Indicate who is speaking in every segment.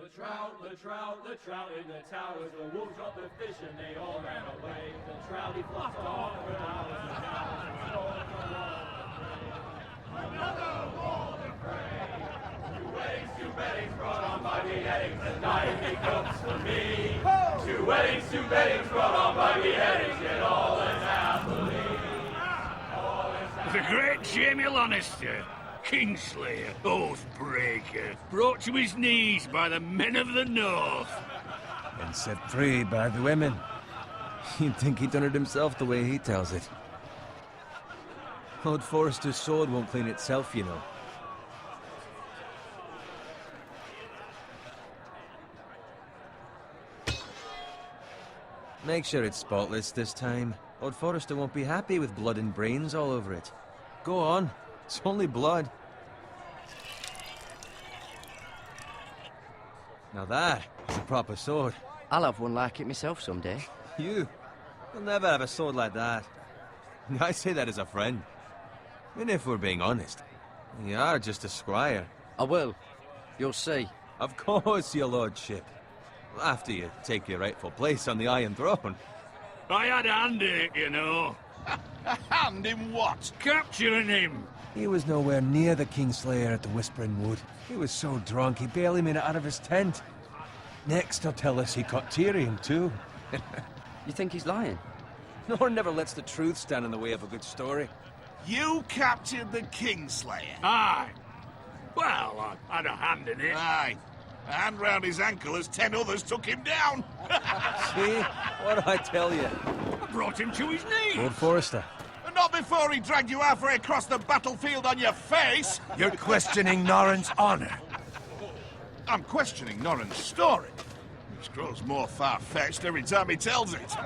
Speaker 1: The trout in the towers, the wolves dropped the fish and they all ran away. The trout he flopped off for hours and hours and stole from all the prey. Another wall to pray. Two weddings brought on by beheadings, and night he cooks for me. Two weddings brought on by beheadings, yet all is happily.
Speaker 2: The great Jamie Lannister, Kingslayer, Oathbreaker, brought to his knees by the men of the North.
Speaker 3: And set free by the women. You'd think he'd done it himself the way he tells it. Lord Forrester's sword won't clean itself, you know. Make sure it's spotless this time. Lord Forrester won't be happy with blood and brains all over it. Go on. It's only blood. Now that is a proper sword.
Speaker 4: I'll have one like it myself someday.
Speaker 3: You'll never have a sword like that. I say that as a friend. And if we're being honest, you are just a squire.
Speaker 4: I will. You'll see.
Speaker 3: Of course, your lordship. After you take your rightful place on the Iron Throne.
Speaker 2: I had a hand in it, you know.
Speaker 5: A hand in what?
Speaker 2: Capturing him.
Speaker 3: He was nowhere near the Kingslayer at the Whispering Wood. He was so drunk he barely made it out of his tent. Next he'll tell us he caught Tyrion too.
Speaker 4: You think he's lying?
Speaker 3: No one never lets the truth stand in the way of a good story.
Speaker 5: You captured the Kingslayer?
Speaker 2: Aye. Well, I had a hand in it.
Speaker 5: Aye. A hand round his ankle as 10 others took him down.
Speaker 3: See? What did I tell you?
Speaker 2: I brought him to his knees.
Speaker 3: Lord Forrester.
Speaker 5: Not before he dragged you halfway across the battlefield on your face.
Speaker 6: You're questioning Norrin's honor.
Speaker 5: I'm questioning Norrin's story, which grows more far-fetched every time he tells it.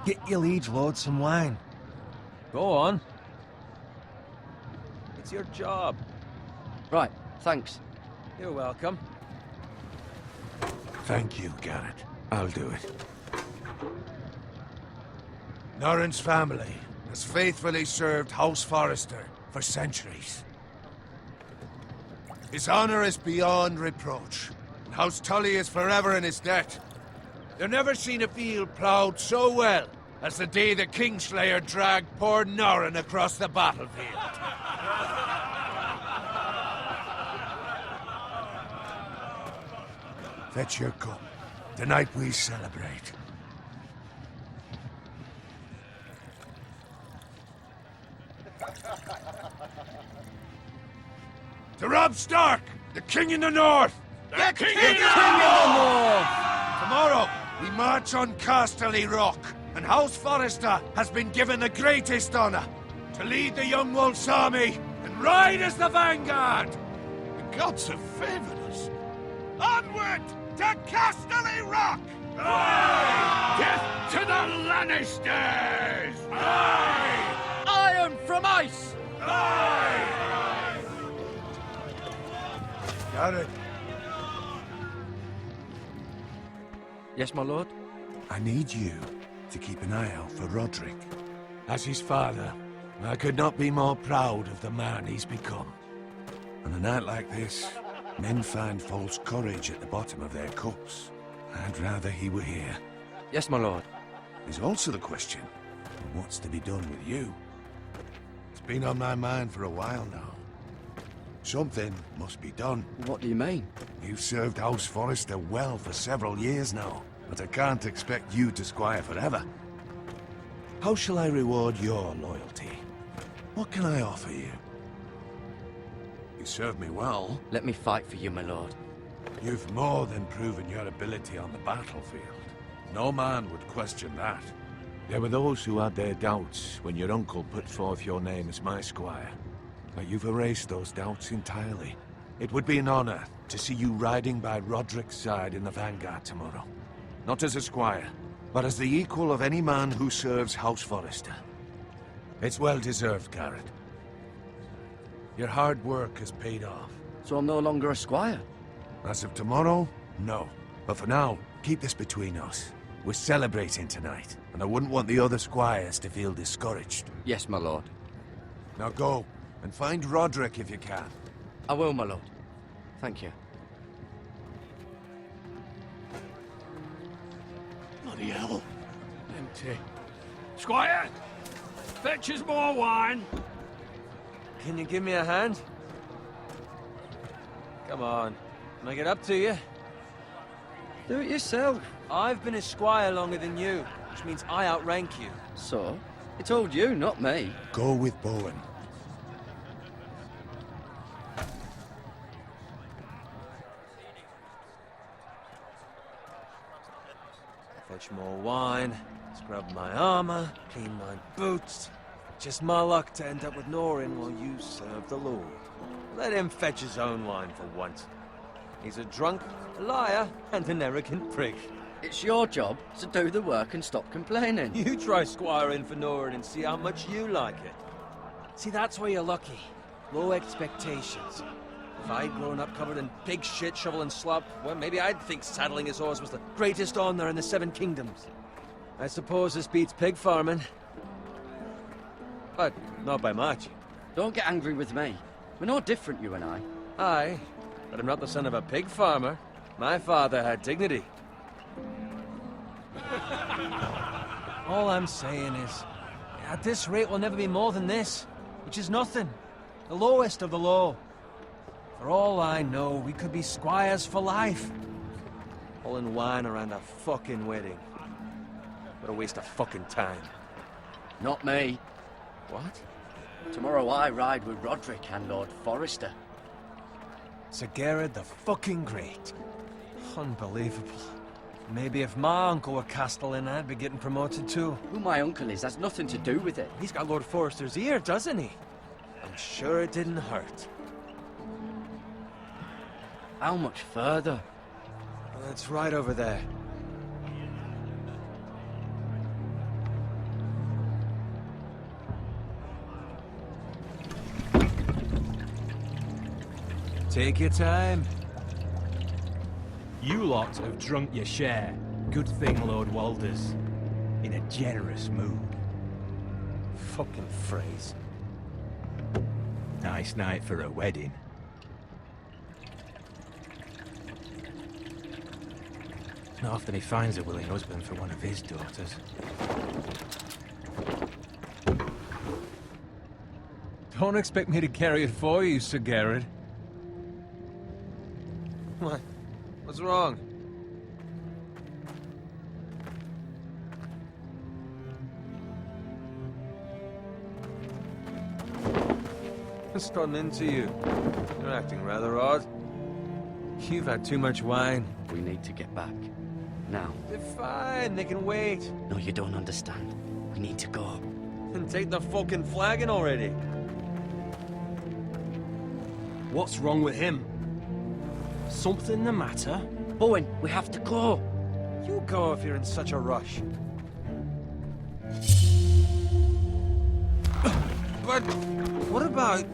Speaker 3: Get your liege lord some wine. Go on. It's your job.
Speaker 4: Right, thanks.
Speaker 3: You're welcome.
Speaker 6: Thank you, Garrett. I'll do it. Norrin's family has faithfully served House Forrester for centuries. His honor is beyond reproach, and House Tully is forever in his debt. They've never seen a field ploughed so well as the day the Kingslayer dragged poor Norrin across the battlefield. Fetch your cup. Tonight we celebrate. To Robb Stark, the King in the North!
Speaker 5: The King
Speaker 6: in the North! Tomorrow, we march on Casterly Rock, and House Forrester has been given the greatest honor to lead the Young Wolf's army and ride as the vanguard!
Speaker 5: The gods have favored us. Onward to Casterly Rock!
Speaker 2: Aye! Death to the Lannisters! Aye!
Speaker 4: Iron from ice!
Speaker 2: Aye!
Speaker 6: Garrett,
Speaker 4: Yes, my lord?
Speaker 6: I need you to keep an eye out for Roderick. As his father, I could not be more proud of the man he's become. On a night like this, men find false courage at the bottom of their cups. I'd rather he were here.
Speaker 4: Yes, my lord.
Speaker 6: There's also the question of what's to be done with you. It's been on my mind for a while now. Something must be done.
Speaker 4: What do you mean?
Speaker 6: You've served House Forrester well for several years now, but I can't expect you to squire forever. How shall I reward your loyalty? What can I offer you? You served me well.
Speaker 4: Let me fight for you, my lord.
Speaker 6: You've more than proven your ability on the battlefield. No man would question that. There were those who had their doubts when your uncle put forth your name as my squire. But you've erased those doubts entirely. It would be an honor to see you riding by Roderick's side in the vanguard tomorrow. Not as a squire, but as the equal of any man who serves House Forrester. It's well deserved, Garrett. Your hard work has paid off.
Speaker 4: So I'm no longer a squire?
Speaker 6: As of tomorrow, no. But for now, keep this between us. We're celebrating tonight, and I wouldn't want the other squires to feel discouraged.
Speaker 4: Yes, my lord.
Speaker 6: Now go, and find Roderick if you can.
Speaker 4: I will, my lord. Thank you.
Speaker 2: empty. Squire, fetch us more wine.
Speaker 3: Can you give me a hand? Come on. Make it up to you.
Speaker 4: Do it yourself.
Speaker 3: I've been a squire longer than you, which means I outrank you.
Speaker 4: So? He told you, not me.
Speaker 6: Go with Bowen.
Speaker 3: Fetch more wine, scrub my armor, clean my boots. Just my luck to end up with Norin while you serve the Lord. Let him fetch his own wine for once. He's a drunk, a liar, and an arrogant prick.
Speaker 4: It's your job to do the work and stop complaining.
Speaker 3: You try squiring for Norin and see how much you like it. See, that's where you're lucky. Low expectations. If I'd grown up covered in pig shit, shovel and slop, well, maybe I'd think saddling his horse was the greatest honor in the Seven Kingdoms. I suppose this beats pig farming. But not by much.
Speaker 4: Don't get angry with me. We're no different, you and I.
Speaker 3: Aye, but I'm not the son of a pig farmer. My father had dignity. All I'm saying is, at this rate we'll never be more than this, which is nothing. The lowest of the low. For all I know, we could be squires for life. Pulling wine around a fucking wedding. What a waste of fucking time.
Speaker 4: Not me.
Speaker 3: What?
Speaker 4: Tomorrow I ride with Roderick and Lord Forrester.
Speaker 3: Sir Garrett the fucking Great. Unbelievable. Maybe if my uncle were Castellan, I'd be getting promoted too.
Speaker 4: Who my uncle is has nothing to do with it.
Speaker 3: He's got Lord Forrester's ear, doesn't he? I'm sure it didn't hurt.
Speaker 4: How much further?
Speaker 3: Well, it's right over there. Take your time.
Speaker 7: You lot have drunk your share. Good thing Lord Walder's in a generous mood.
Speaker 3: Fucking phrase.
Speaker 7: Nice night for a wedding. Not often he finds a willing husband for one of his daughters.
Speaker 3: Don't expect me to carry it for you, Sir Garrett. What? What's wrong? What's gotten into you? You're acting rather odd. You've had too much wine.
Speaker 4: We need to get back. Now.
Speaker 3: They're fine, they can wait.
Speaker 4: No, you don't understand. We need to go.
Speaker 3: And take the fucking flagon already.
Speaker 7: What's wrong with him? Something the matter?
Speaker 4: Bowen, we have to go.
Speaker 3: You go if you're in such a rush. But what about...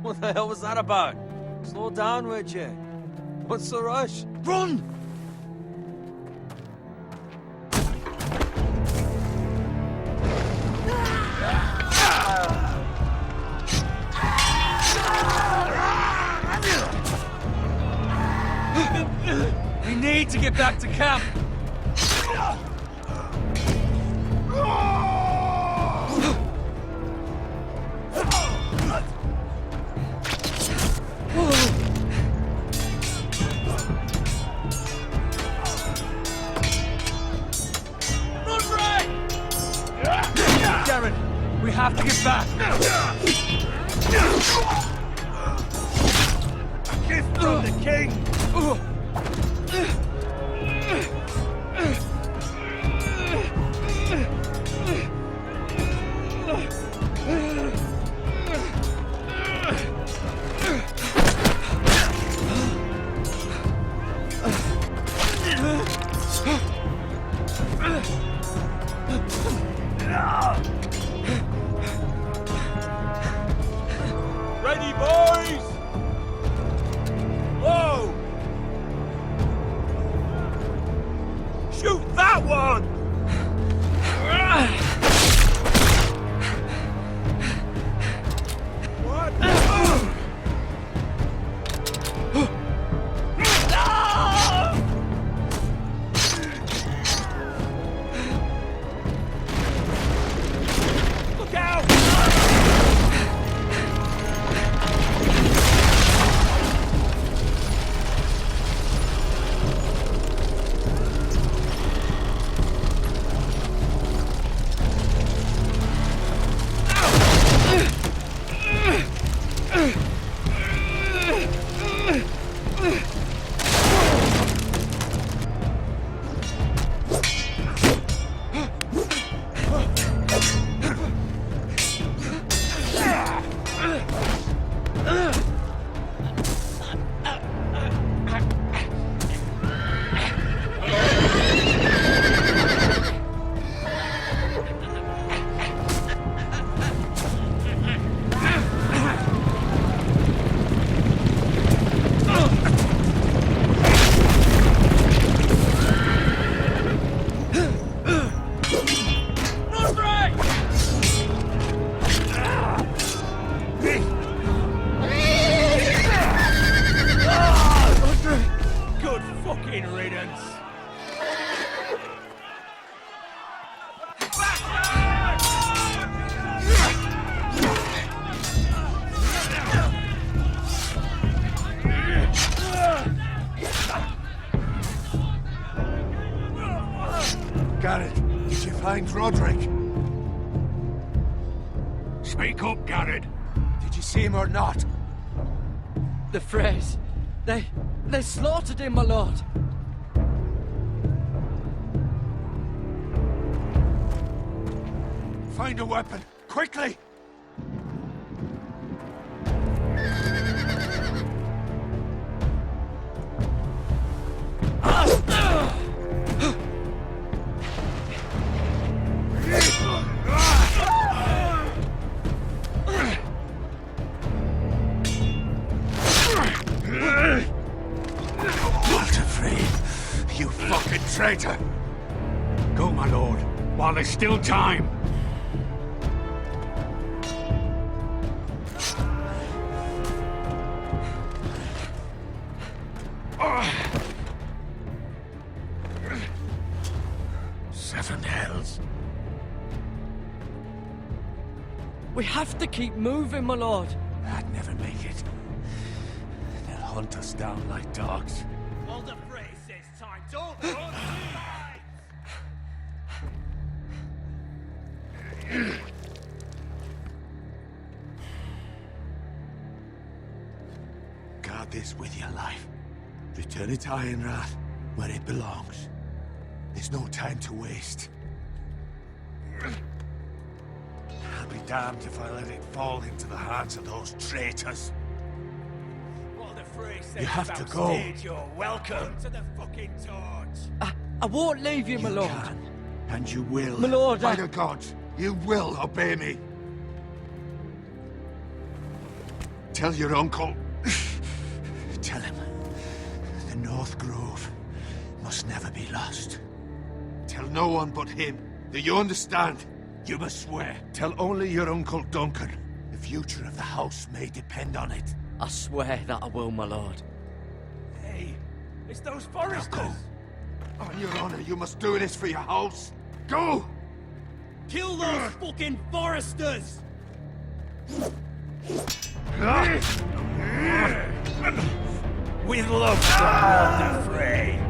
Speaker 3: What the hell was that about? Slow down, would you? What's the rush?
Speaker 4: Run!
Speaker 3: We need to get back to camp. Garrett, we have to get back. A gift from the king. Ready, boys! Whoa! Shoot that one! What?
Speaker 2: fucking riddance.
Speaker 6: Garrett, did you find Roderick?
Speaker 2: Speak up, Garrett.
Speaker 6: Did you see him or not?
Speaker 4: The Freys. They slaughtered him, my lord.
Speaker 6: Find a weapon, quickly!
Speaker 2: You fucking traitor! Go, my lord, while there's still time.
Speaker 6: Seven hells.
Speaker 4: We have to keep moving, my lord.
Speaker 6: I'd never make it. They'll hunt us down like dogs.
Speaker 1: Well, the phrase says time. Don't run
Speaker 6: Guard this with your life. Return it to Ironrath, where it belongs. There's no time to waste. I'll be damned if I let it fall into the hands of those traitors.
Speaker 1: What the phrase says.
Speaker 6: You have to go.
Speaker 1: Stage, you're welcome to the fucking torch.
Speaker 4: I won't leave you, my lord.
Speaker 6: Can, and you will.
Speaker 4: My lord,
Speaker 6: By the gods, you will obey me. Tell your uncle. Tell him. The North Grove must never be lost. Tell no one but him. Do you understand? You must swear. Tell only your Uncle Duncan. The future of the house may depend on it.
Speaker 4: I swear that I will, my lord.
Speaker 1: Hey, it's those
Speaker 6: Now
Speaker 1: Forresters.
Speaker 6: go. On your honor, you must do this for your house. Go!
Speaker 1: Kill those fucking Forresters.
Speaker 2: With love from Lord the Frey.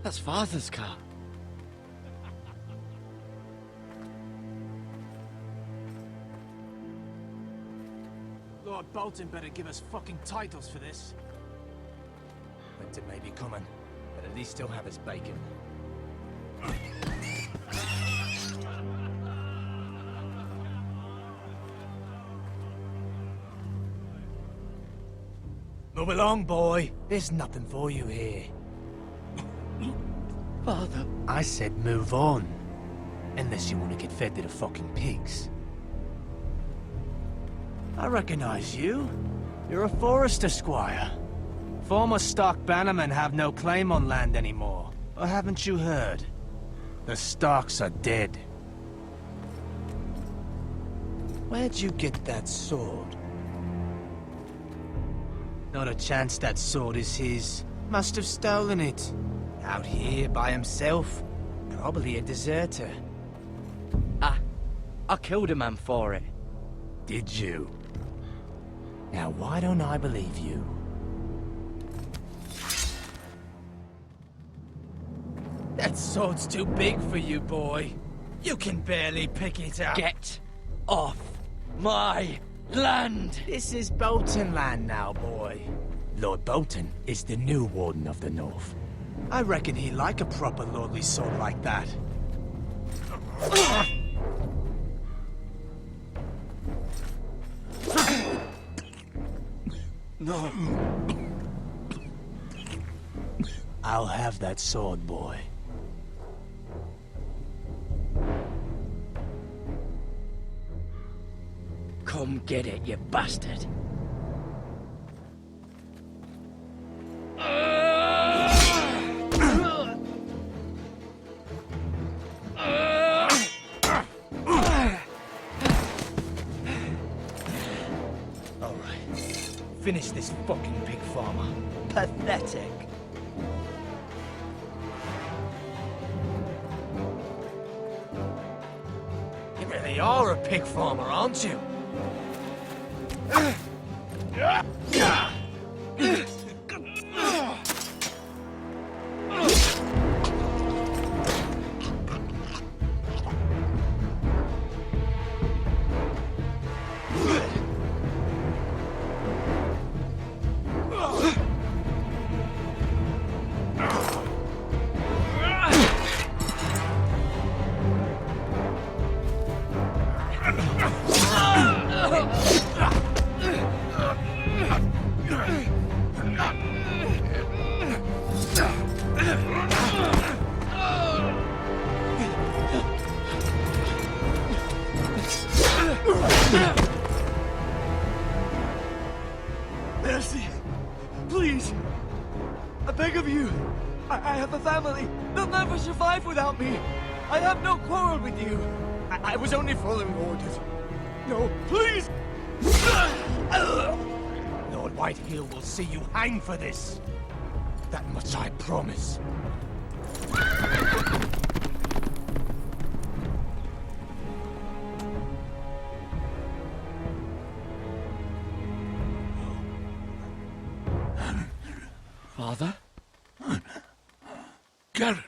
Speaker 4: That's Father's car.
Speaker 3: Lord Bolton better give us fucking titles for this.
Speaker 7: Winter may be coming, but at least he'll have his bacon. Move along, boy. There's nothing for you here.
Speaker 4: Father.
Speaker 7: I said move on. Unless you want to get fed to the fucking pigs. I recognize you. You're a Forrester squire. Former Stark bannermen have no claim on land anymore. Or haven't you heard? The Starks are dead. Where'd you get that sword? Not a chance that sword is his. Must have stolen it. Out here by himself. Probably a deserter.
Speaker 4: I killed a man for it.
Speaker 7: Did you? Now why don't I believe you? That sword's too big for you, boy. You can barely pick it up.
Speaker 4: Get off my land!
Speaker 7: This is Bolton land now, boy. Lord Bolton is the new Warden of the North. I reckon he'd like a proper lordly sword like that.
Speaker 4: No.
Speaker 7: I'll have that sword, boy.
Speaker 4: Come get it, you bastard.
Speaker 7: Finish this fucking pig farmer. Pathetic. You really are a pig farmer, aren't you?
Speaker 4: Mercy! Please! I beg of you! I have a family! They'll never survive without me! I have no quarrel with you! I was only following orders. No, please!
Speaker 7: Lord Whitehill will see you hang for this. That much I promise.
Speaker 4: Father?
Speaker 5: Garrett,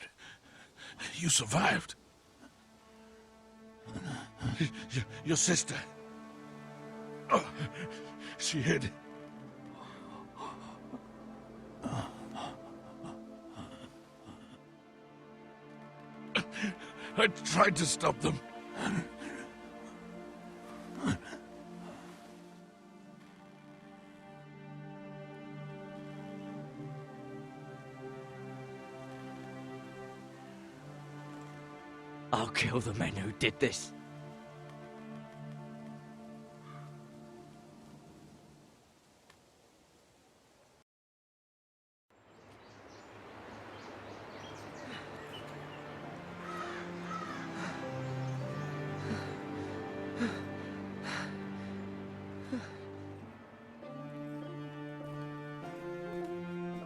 Speaker 5: you survived. Your sister. Oh, she hid. I tried to stop them.
Speaker 4: I'll kill the men who did this.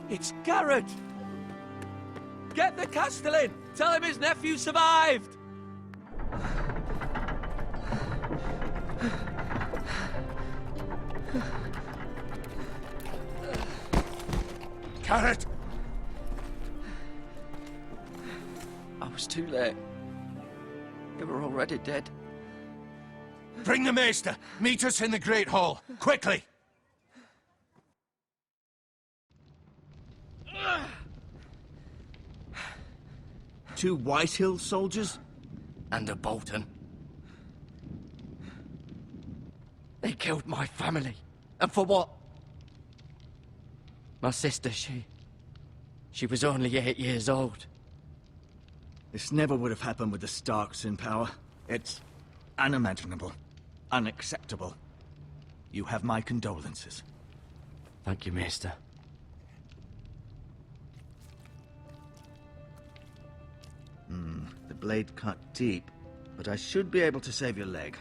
Speaker 7: It's Garrett! Get the Castellan! Tell him his nephew survived!
Speaker 5: Garrett!
Speaker 4: was too late. They were already dead.
Speaker 6: Bring the Maester! Meet us in the Great Hall! Quickly!
Speaker 4: Two Whitehill soldiers? And a Bolton. They killed my family. And for what? My sister, she was only 8 years old. This never would have happened with the Starks in power. It's unimaginable. Unacceptable. You have my condolences. Thank you, Maester. The blade cut deep, but I should be able to save your leg.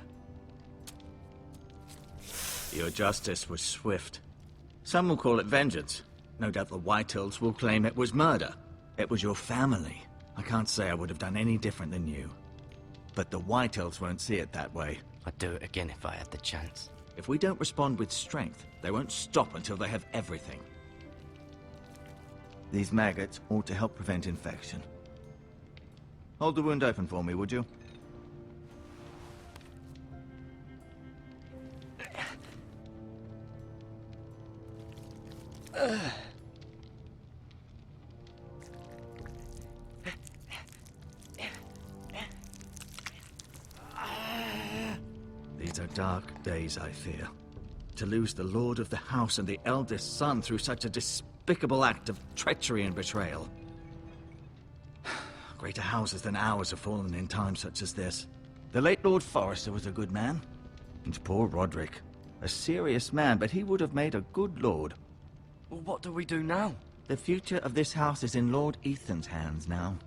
Speaker 4: Your justice was swift. Some will call it vengeance. No doubt the Whitehills will claim it was murder. It was your family. I can't say I would have done any different than you. But the Whitehills won't see it that way. I'd do it again if I had the chance. If we don't respond with strength, they won't stop until they have everything. These maggots ought to help prevent infection. Hold the wound open for me, would you? These are dark days, I fear. To lose the Lord of the House and the eldest son through such a despicable act of treachery and betrayal. Greater houses than ours have fallen in times such as this. The late Lord Forrester was a good man. And poor Roderick. A serious man, but he would have made a good lord. Well, what do we do now? The future of this house is in Lord Ethan's hands now.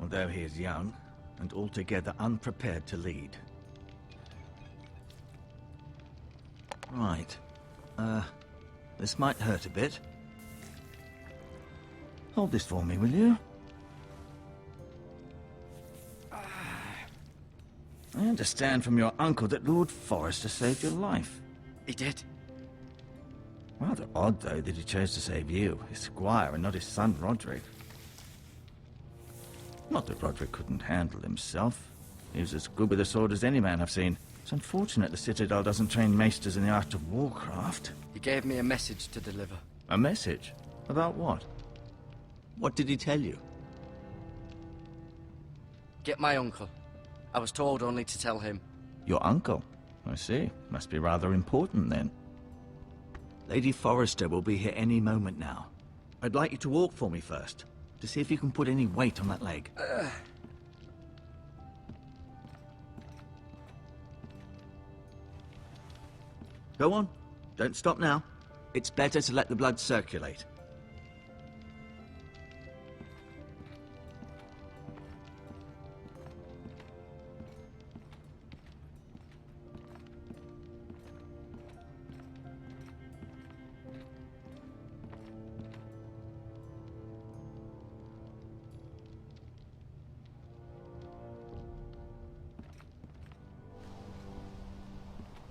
Speaker 4: Although he is young, and altogether unprepared to lead. Right. This might hurt a bit. Hold this for me, will you? I understand from your uncle that Lord Forrester saved your life. He did. Rather odd, though, that he chose to save you, his squire, and not his son, Roderick. Not that Roderick couldn't handle himself. He was as good with a sword as any man I've seen. It's unfortunate the Citadel doesn't train maesters in the art of warcraft. He gave me a message to deliver. A message? About what? What did he tell you? Get my uncle. I was told only to tell him. Your uncle? I see. Must be rather important then. Lady Forrester will be here any moment now. I'd like you to walk for me first, to see if you can put any weight on that leg. Go on. Don't stop now. It's better to let the blood circulate.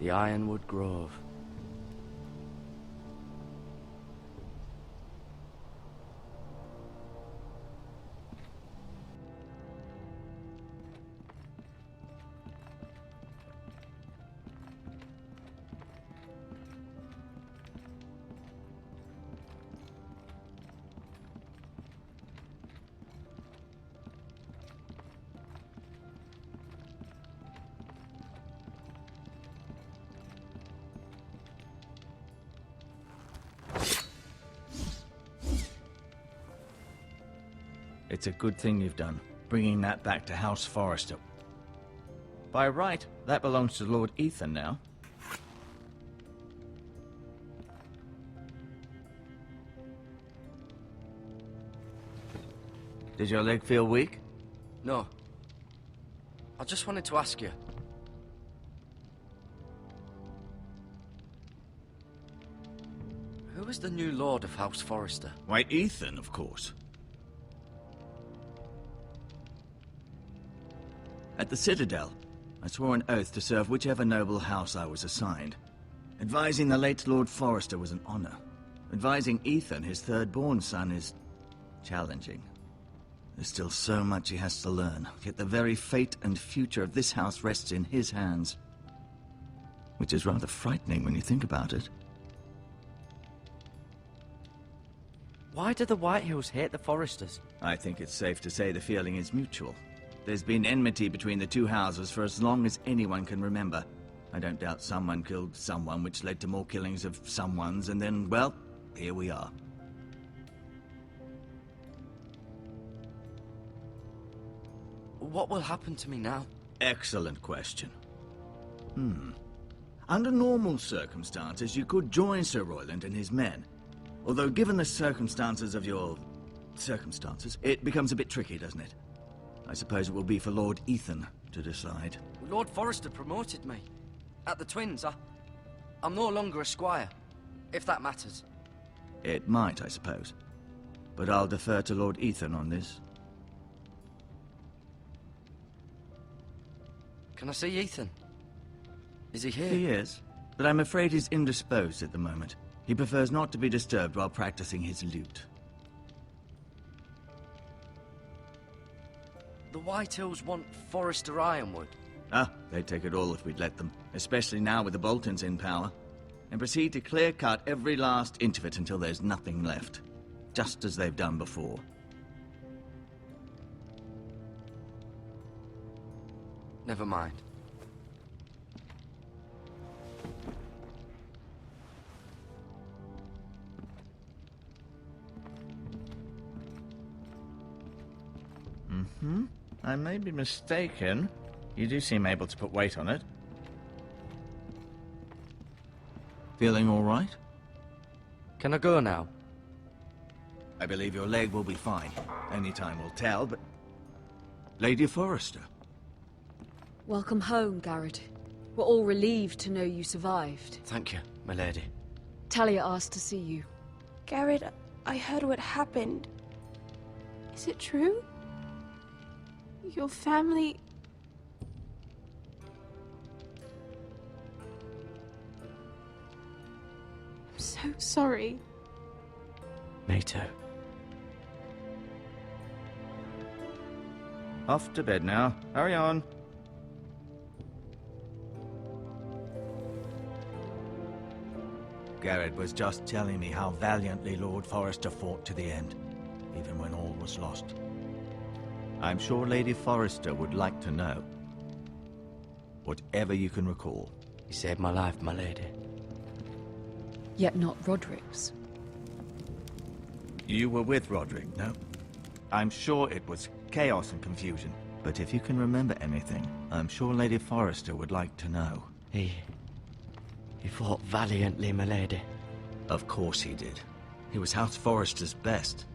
Speaker 4: The Ironwood Grove. It's a good thing you've done, bringing that back to House Forrester. By right, that belongs to Lord Ethan now. Did your leg feel weak? No. I just wanted to ask you. Who is the new Lord of House Forrester? Why, Ethan, of course. At the Citadel, I swore an oath to serve whichever noble house I was assigned. Advising the late Lord Forrester was an honor. Advising Ethan, his third-born son, is challenging. There's still so much he has to learn, yet the very fate and future of this house rests in his hands. Which is rather frightening when you think about it.
Speaker 8: Why do the Whitehills hate the Forresters?
Speaker 4: I think it's safe to say the feeling is mutual. There's been enmity between the two houses for as long as anyone can remember. I don't doubt someone killed someone, which led to more killings of someones, and then, well, here we are.
Speaker 8: What will happen to me now?
Speaker 4: Excellent question. Under normal circumstances, you could join Sir Royland and his men. Although, given the circumstances of your... circumstances, it becomes a bit tricky, doesn't it? I suppose it will be for Lord Ethan to decide.
Speaker 8: Lord Forrester promoted me. At the Twins, I'm no longer a squire, if that matters.
Speaker 4: It might, I suppose. But I'll defer to Lord Ethan on this.
Speaker 8: Can I see Ethan? Is he here?
Speaker 4: He is, but I'm afraid he's indisposed at the moment. He prefers not to be disturbed while practicing his lute.
Speaker 8: The Whitehills want Forrester Ironwood.
Speaker 4: They'd take it all if we'd let them, especially now with the Boltons in power, and proceed to clear-cut every last inch of it until there's nothing left, just as they've done before.
Speaker 8: Never mind.
Speaker 4: I may be mistaken. You do seem able to put weight on it. Feeling all right?
Speaker 8: Can I go now?
Speaker 4: I believe your leg will be fine. Only time will tell, but... Lady Forrester.
Speaker 9: Welcome home, Garrett. We're all relieved to know you survived.
Speaker 8: Thank you, my lady.
Speaker 9: Talia asked to see you.
Speaker 10: Garrett, I heard what happened. Is it true? Your family... I'm so sorry.
Speaker 8: Me too.
Speaker 4: Off to bed now. Hurry on. Garrett was just telling me how valiantly Lord Forrester fought to the end, even when all was lost. I'm sure Lady Forrester would like to know. Whatever you can recall.
Speaker 8: He saved my life, my lady.
Speaker 9: Yet not Roderick's.
Speaker 4: You were with Roderick, no? I'm sure it was chaos and confusion. But if you can remember anything, I'm sure Lady Forrester would like to know.
Speaker 8: He fought valiantly, my lady.
Speaker 4: Of course he did. He was House Forrester's best.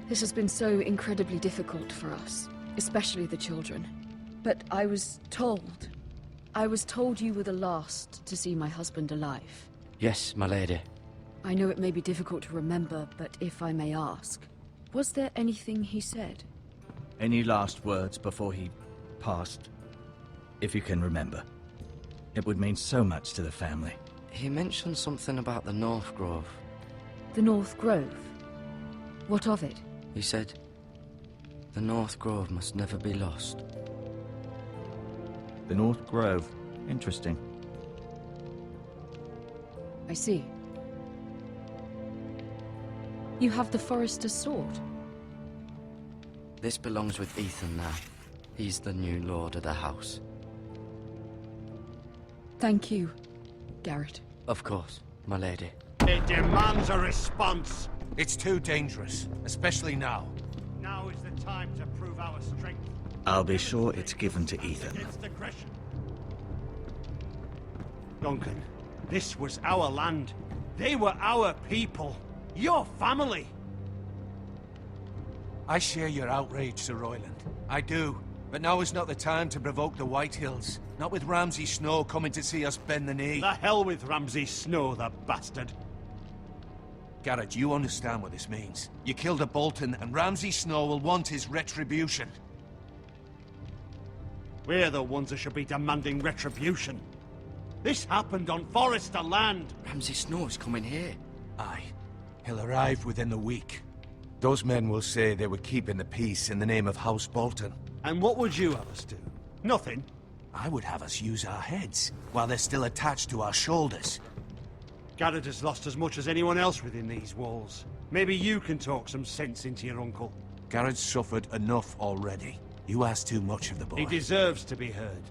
Speaker 9: This has been so incredibly difficult for us, especially the children. But I was told you were the last to see my husband alive.
Speaker 8: Yes, my lady.
Speaker 9: I know it may be difficult to remember, but if I may ask, was there anything he said?
Speaker 4: Any last words before he passed? If you can remember. It would mean so much to the family.
Speaker 8: He mentioned something about the North Grove.
Speaker 9: The North Grove? What of it?
Speaker 8: He said, the North Grove must never be lost.
Speaker 4: The North Grove. Interesting.
Speaker 9: I see. You have the Forrester's sword.
Speaker 8: This belongs with Ethan now. He's the new lord of the house.
Speaker 9: Thank you, Garrett.
Speaker 8: Of course, my lady.
Speaker 2: It demands a response.
Speaker 6: It's too dangerous, especially now.
Speaker 2: Now is the time to prove our strength.
Speaker 4: I'll be sure it's given to Ethan.
Speaker 2: Against aggression. Duncan, this was our land. They were our people. Your family.
Speaker 6: I share your outrage, Sir Royland. I do. But now is not the time to provoke the Whitehills. Not with Ramsay Snow coming to see us bend the knee.
Speaker 2: The hell with Ramsay Snow, the bastard.
Speaker 6: Garrett, you understand what this means. You killed a Bolton, and Ramsay Snow will want his retribution.
Speaker 2: We're the ones that should be demanding retribution. This happened on Forrester land.
Speaker 8: Ramsay Snow's coming here.
Speaker 6: Aye. He'll arrive within the week. Those men will say they were keeping the peace in the name of House Bolton.
Speaker 11: And what would you have us do? Nothing?
Speaker 6: I would have us use our heads, while they're still attached to our shoulders.
Speaker 11: Garrett has lost as much as anyone else within these walls. Maybe you can talk some sense into your uncle.
Speaker 6: Garrett's suffered enough already. You ask too much of the boy.
Speaker 11: He deserves to be heard.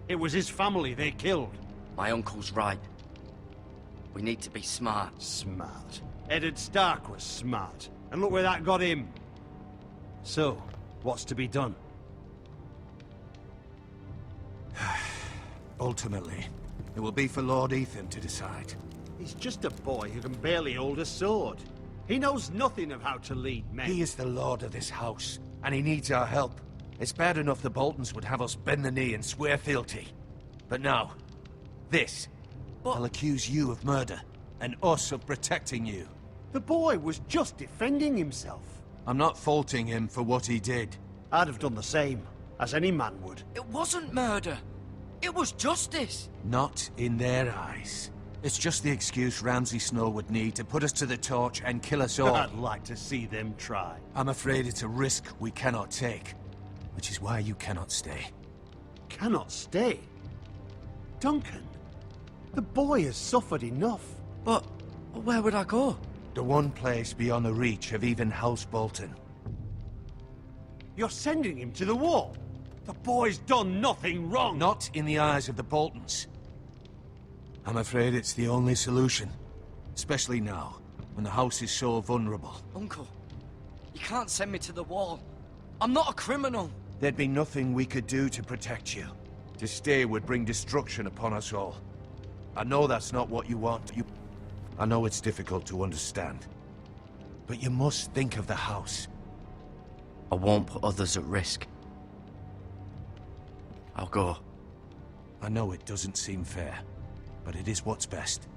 Speaker 11: It was his family they killed.
Speaker 8: My uncle's right. We need to be smart.
Speaker 11: Smart. Eddard Stark was smart. And look where that got him. So, what's to be done?
Speaker 6: Ultimately, it will be for Lord Ethan to decide.
Speaker 11: He's just a boy who can barely hold a sword. He knows nothing of how to lead men.
Speaker 6: He is the lord of this house, and he needs our help. It's bad enough the Boltons would have us bend the knee and swear fealty. But now, this. I'll accuse you of murder, and us of protecting you.
Speaker 11: The boy was just defending himself.
Speaker 6: I'm not faulting him for what he did.
Speaker 11: I'd have done the same, as any man would.
Speaker 8: It wasn't murder. It was justice.
Speaker 6: Not in their eyes. It's just the excuse Ramsay Snow would need to put us to the torch and kill us all.
Speaker 11: I'd like to see them try.
Speaker 6: I'm afraid it's a risk we cannot take, which is why you cannot stay.
Speaker 11: Cannot stay? Duncan, the boy has suffered enough.
Speaker 8: But where would I go?
Speaker 6: The one place beyond the reach of even House Bolton.
Speaker 11: You're sending him to the wall? The boy's done nothing wrong!
Speaker 6: Not in the eyes of the Boltons. I'm afraid it's the only solution. Especially now, when the house is so vulnerable.
Speaker 8: Uncle, you can't send me to the wall. I'm not a criminal.
Speaker 6: There'd be nothing we could do to protect you. To stay would bring destruction upon us all. I know that's not what you want. I know it's difficult to understand. But you must think of the house.
Speaker 8: I won't put others at risk. I'll go.
Speaker 6: I know it doesn't seem fair, but it is what's best.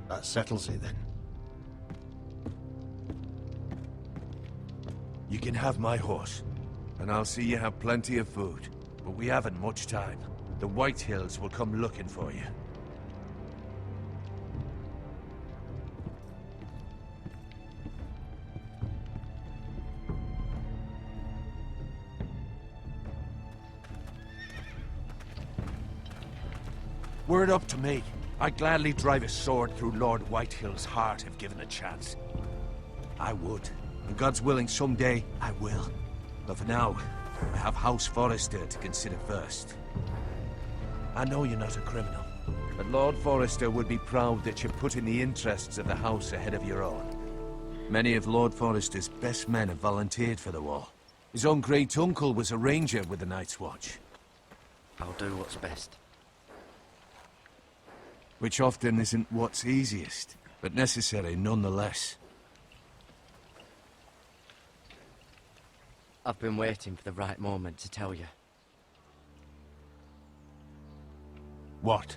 Speaker 11: That settles it then.
Speaker 6: You can have my horse, and I'll see you have plenty of food. But we haven't much time. The White Hills will come looking for you. Were it up to me, I'd gladly drive a sword through Lord Whitehill's heart if given a chance. I would. And God's willing, someday, I will. But for now, I have House Forrester to consider first. I know you're not a criminal, but Lord Forrester would be proud that you're putting the interests of the house ahead of your own. Many of Lord Forrester's best men have volunteered for the war. His own great-uncle was a ranger with the Night's Watch.
Speaker 8: I'll do what's best.
Speaker 6: Which often isn't what's easiest, but necessary nonetheless.
Speaker 8: I've been waiting for the right moment to tell you.
Speaker 6: What?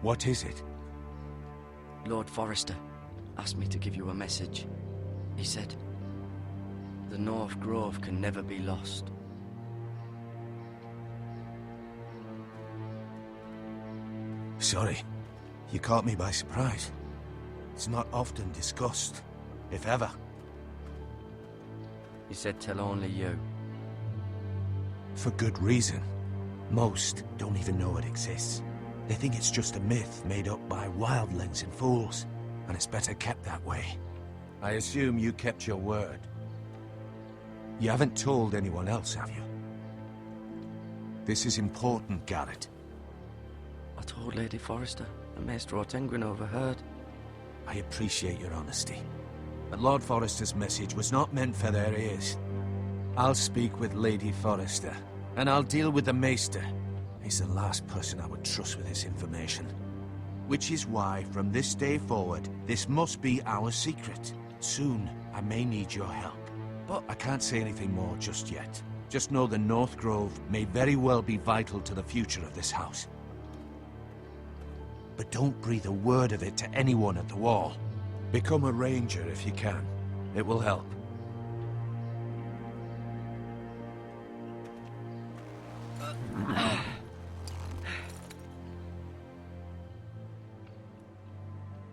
Speaker 6: What is it?
Speaker 8: Lord Forrester asked me to give you a message. He said, the North Grove can never be lost.
Speaker 6: Sorry. You caught me by surprise. It's not often discussed, if ever.
Speaker 8: He said tell only you.
Speaker 6: For good reason. Most don't even know it exists. They think it's just a myth made up by wildlings and fools, and it's better kept that way. I assume you kept your word. You haven't told anyone else, have you? This is important, Garrett.
Speaker 8: I told Lady Forrester, and Maester Ortenguin overheard.
Speaker 6: I appreciate your honesty. But Lord Forrester's message was not meant for their ears. I'll speak with Lady Forrester, and I'll deal with the Maester. He's the last person I would trust with this information. Which is why, from this day forward, this must be our secret. Soon, I may need your help. But I can't say anything more just yet. Just know the North Grove may very well be vital to the future of this house. But don't breathe a word of it to anyone at the wall. Become a ranger if you can. It will help.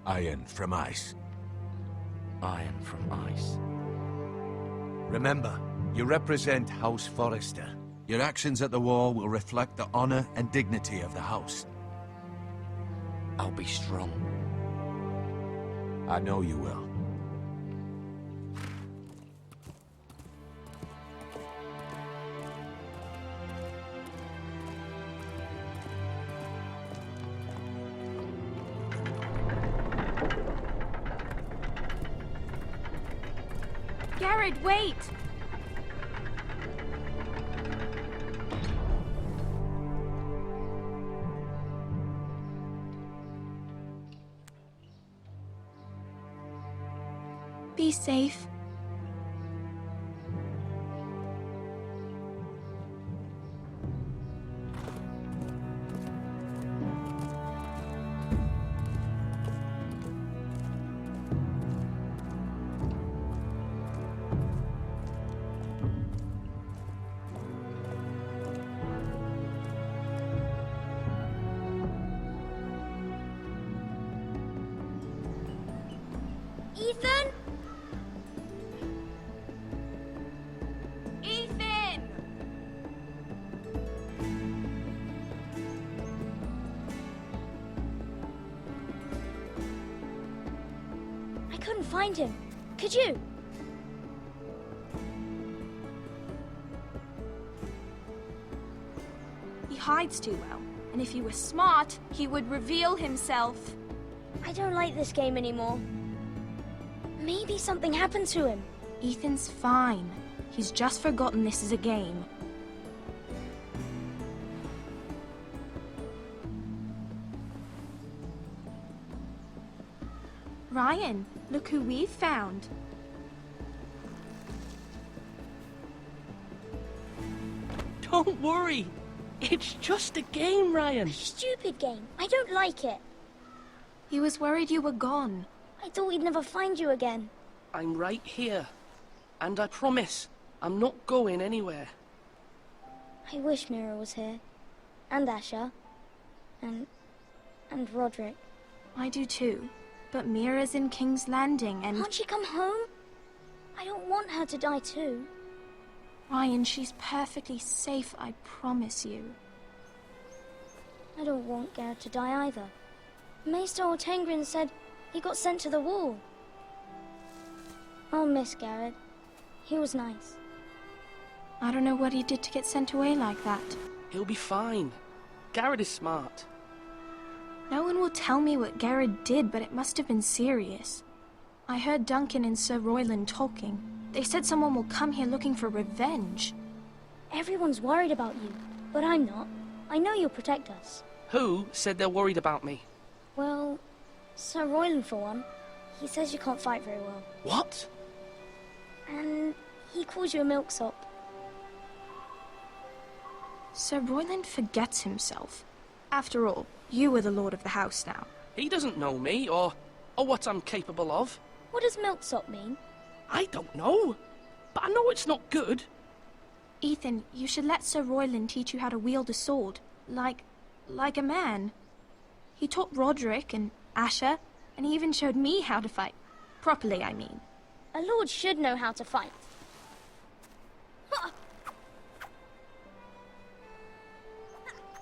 Speaker 6: iron from ice.
Speaker 8: Iron from ice.
Speaker 6: Remember, you represent House Forrester. Your actions at the war will reflect the honor and dignity of the house.
Speaker 8: I'll be strong.
Speaker 6: I know you will.
Speaker 10: Garrett, wait! Be safe.
Speaker 12: Ethan? Ethan! I couldn't find him. Could you?
Speaker 10: He hides too well, and if he were smart, he would reveal himself.
Speaker 12: I don't like this game anymore. Maybe something happened to him.
Speaker 10: Ethan's fine. He's just forgotten this is a game. Ryan, look who we've found.
Speaker 13: Don't worry. It's just a game, Ryan.
Speaker 12: Stupid game. I don't like it.
Speaker 10: He was worried you were gone.
Speaker 12: I thought we'd never find you again.
Speaker 13: I'm right here. And I promise, I'm not going anywhere.
Speaker 12: I wish Mira was here. And Asher. And Roderick.
Speaker 10: I do too. But Mira's in King's Landing and...
Speaker 12: Can't she come home? I don't want her to die too.
Speaker 10: Ryan, she's perfectly safe, I promise you.
Speaker 12: I don't want Garrett to die either. Maester Ortengrin said he got sent to the wall. I'll miss Garrett. He was nice.
Speaker 10: I don't know what he did to get sent away like that.
Speaker 13: He'll be fine. Garrett is smart.
Speaker 10: No one will tell me what Garrett did, but it must have been serious. I heard Duncan and Sir Royland talking. They said someone will come here looking for revenge.
Speaker 12: Everyone's worried about you, but I'm not. I know you'll protect us.
Speaker 13: Who said they're worried about me?
Speaker 12: Well, Sir Royland for one. He says you can't fight very well.
Speaker 13: What?
Speaker 12: And he calls you a milksop.
Speaker 10: Sir Royland forgets himself. After all, you are the lord of the house now.
Speaker 13: He doesn't know me, or what I'm capable of.
Speaker 12: What does milksop mean?
Speaker 13: I don't know, but I know it's not good.
Speaker 10: Ethan, you should let Sir Royland teach you how to wield a sword, like a man. He taught Roderick and Asher, and he even showed me how to fight. Properly, I mean.
Speaker 12: A lord should know how to fight.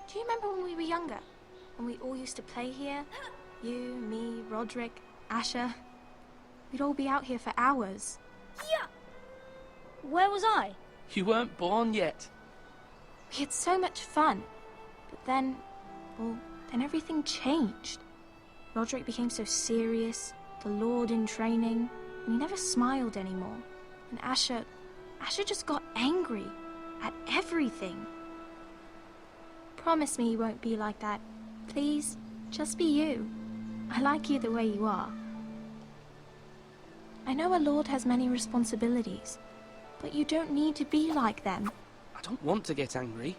Speaker 10: Do you remember when we were younger? When we all used to play here? You, me, Roderick, Asher. We'd all be out here for hours.
Speaker 12: Yeah. Where was I?
Speaker 13: You weren't born yet.
Speaker 10: We had so much fun. But then everything changed. Roderick became so serious, the Lord in training, and he never smiled anymore. And Asher just got angry at everything. Promise me you won't be like that. Please, just be you. I like you the way you are. I know a lord has many responsibilities, but you don't need to be like them.
Speaker 13: I don't want to get angry,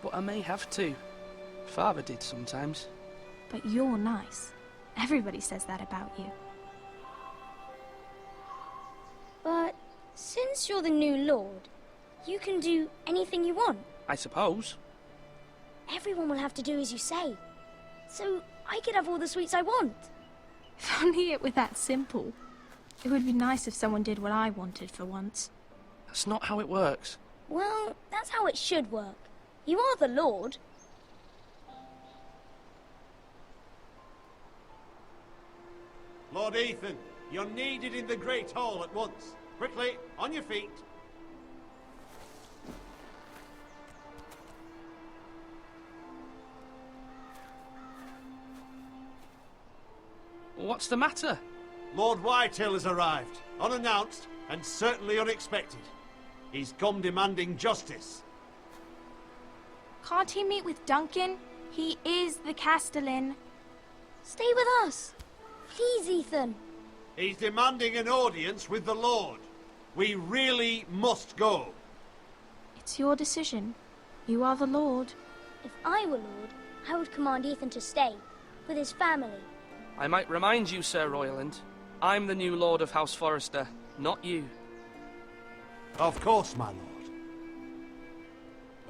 Speaker 13: but I may have to. Father did sometimes.
Speaker 10: But you're nice. Everybody says that about you.
Speaker 12: But since you're the new lord, you can do anything you want.
Speaker 13: I suppose.
Speaker 12: Everyone will have to do as you say. So I could have all the sweets I want.
Speaker 10: If only it were that simple. It would be nice if someone did what I wanted for once.
Speaker 13: That's not how it works.
Speaker 12: Well, that's how it should work. You are the Lord.
Speaker 11: Lord Ethan, you're needed in the Great Hall at once. Quickly, on your feet.
Speaker 13: What's the matter?
Speaker 11: Lord Whitehill has arrived, unannounced and certainly unexpected. He's come demanding justice.
Speaker 10: Can't he meet with Duncan? He is the Castellan.
Speaker 12: Stay with us. Please, Ethan.
Speaker 11: He's demanding an audience with the Lord. We really must go.
Speaker 10: It's your decision. You are the Lord.
Speaker 12: If I were Lord, I would command Ethan to stay, with his family.
Speaker 13: I might remind you, Sir Royland, I'm the new Lord of House Forrester, not you.
Speaker 11: Of course, my lord.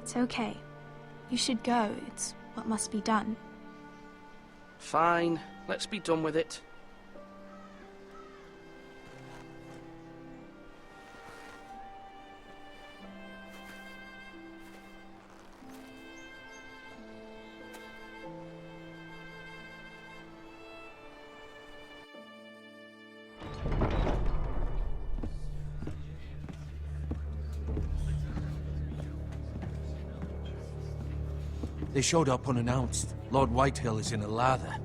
Speaker 10: It's okay. You should go. It's what must be done.
Speaker 13: Fine. Let's be done with it.
Speaker 6: They showed up unannounced. Lord Whitehill is in a lather.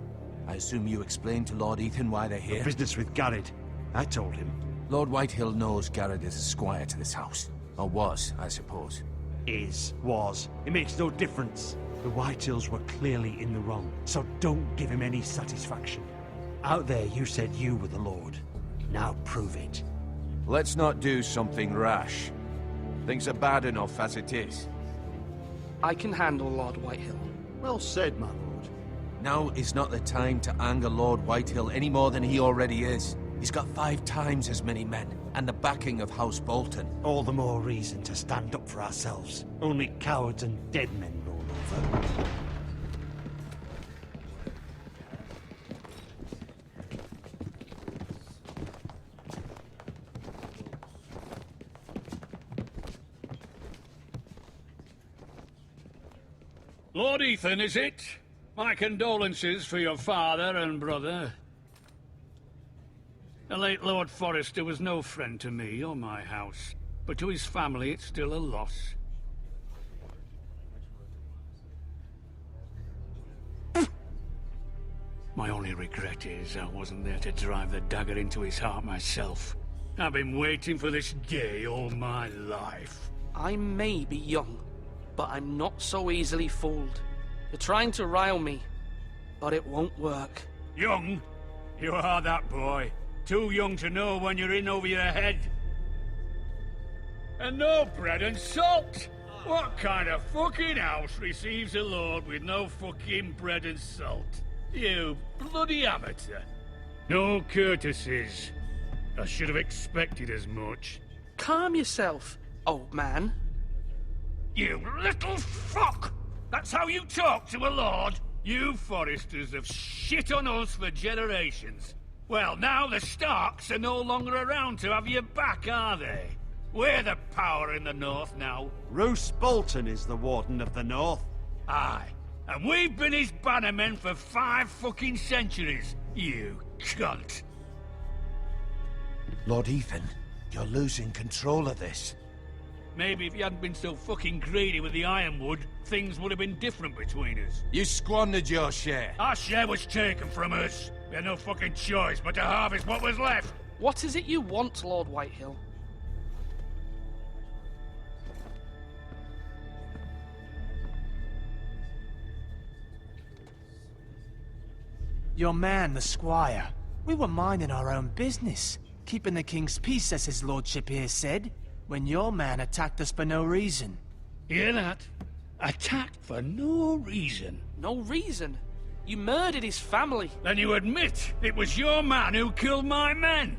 Speaker 6: I assume you explained to Lord Ethan why they're here?
Speaker 11: Business with Garrett. I told him.
Speaker 6: Lord Whitehill knows Garrett is a squire to this house. Or was, I suppose.
Speaker 11: Was. It makes no difference. The Whitehills were clearly in the wrong, so don't give him any satisfaction. Out there you said you were the Lord. Now prove it.
Speaker 6: Let's not do something rash. Things are bad enough as it is.
Speaker 13: I can handle Lord Whitehill.
Speaker 11: Well said, my lord.
Speaker 6: Now is not the time to anger Lord Whitehill any more than he already is. He's got 5 times as many men, and the backing of House Bolton.
Speaker 11: All the more reason to stand up for ourselves. Only cowards and dead men roll over.
Speaker 2: Lord Ethan, is it? My condolences for your father and brother. The late Lord Forrester was no friend to me or my house, but to his family it's still a loss. My only regret is I wasn't there to drive the dagger into his heart myself. I've been waiting for this day all my life.
Speaker 13: I may be young, but I'm not so easily fooled. You're trying to rile me, but it won't work.
Speaker 2: Young? You are that boy. Too young to know when you're in over your head. And no bread and salt! What kind of fucking house receives a lord with no fucking bread and salt? You bloody amateur. No courtesies. I should have expected as much.
Speaker 13: Calm yourself, old man.
Speaker 2: You little fuck! That's how you talk to a lord? You Forresters have shit on us for generations. Well, now the Starks are no longer around to have your back, are they? We're the power in the north now.
Speaker 11: Roose Bolton is the Warden of the North.
Speaker 2: Aye. And we've been his bannermen for 5 fucking centuries, you cunt.
Speaker 6: Lord Ethan, you're losing control of this.
Speaker 2: Maybe if you hadn't been so fucking greedy with the Ironwood, things would have been different between us.
Speaker 6: You squandered your share.
Speaker 2: Our share was taken from us. We had no fucking choice but to harvest what was left.
Speaker 13: What is it you want, Lord Whitehill?
Speaker 7: Your man, the squire. We were minding our own business, keeping the king's peace, as his lordship here said, when your man attacked us for no reason.
Speaker 2: Hear that? Attacked for no reason.
Speaker 13: No reason? You murdered his family.
Speaker 2: Then you admit it was your man who killed my men.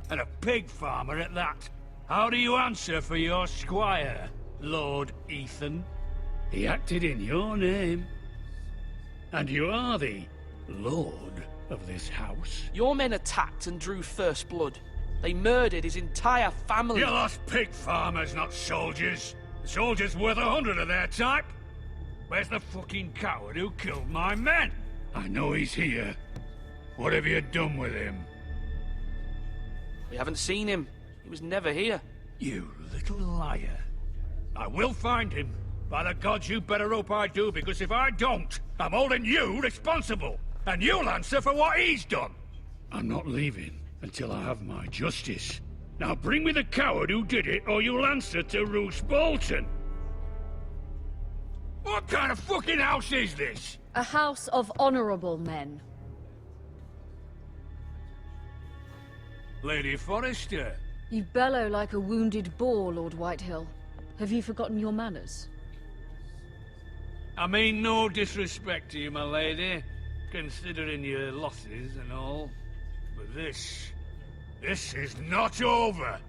Speaker 2: And a pig farmer at that. How do you answer for your squire, Lord Ethan? He acted in your name. And you are the Lord of this house?
Speaker 13: Your men attacked and drew first blood. They murdered his entire family.
Speaker 2: You lost pig farmers, not soldiers. The soldiers worth 100 of their type. Where's the fucking coward who killed my men? I know he's here. What have you done with him?
Speaker 13: We haven't seen him. He was never here.
Speaker 2: You little liar. I will find him. By the gods, you better hope I do, because if I don't, I'm holding you responsible. And you'll answer for what he's done. I'm not leaving until I have my justice. Now bring me the coward who did it, or you'll answer to Roose Bolton. What kind of fucking house is this?
Speaker 9: A house of honorable men.
Speaker 2: Lady Forrester.
Speaker 9: You bellow like a wounded boar, Lord Whitehill. Have you forgotten your manners?
Speaker 2: I mean no disrespect to you, my lady, considering your losses and all. But this is not over.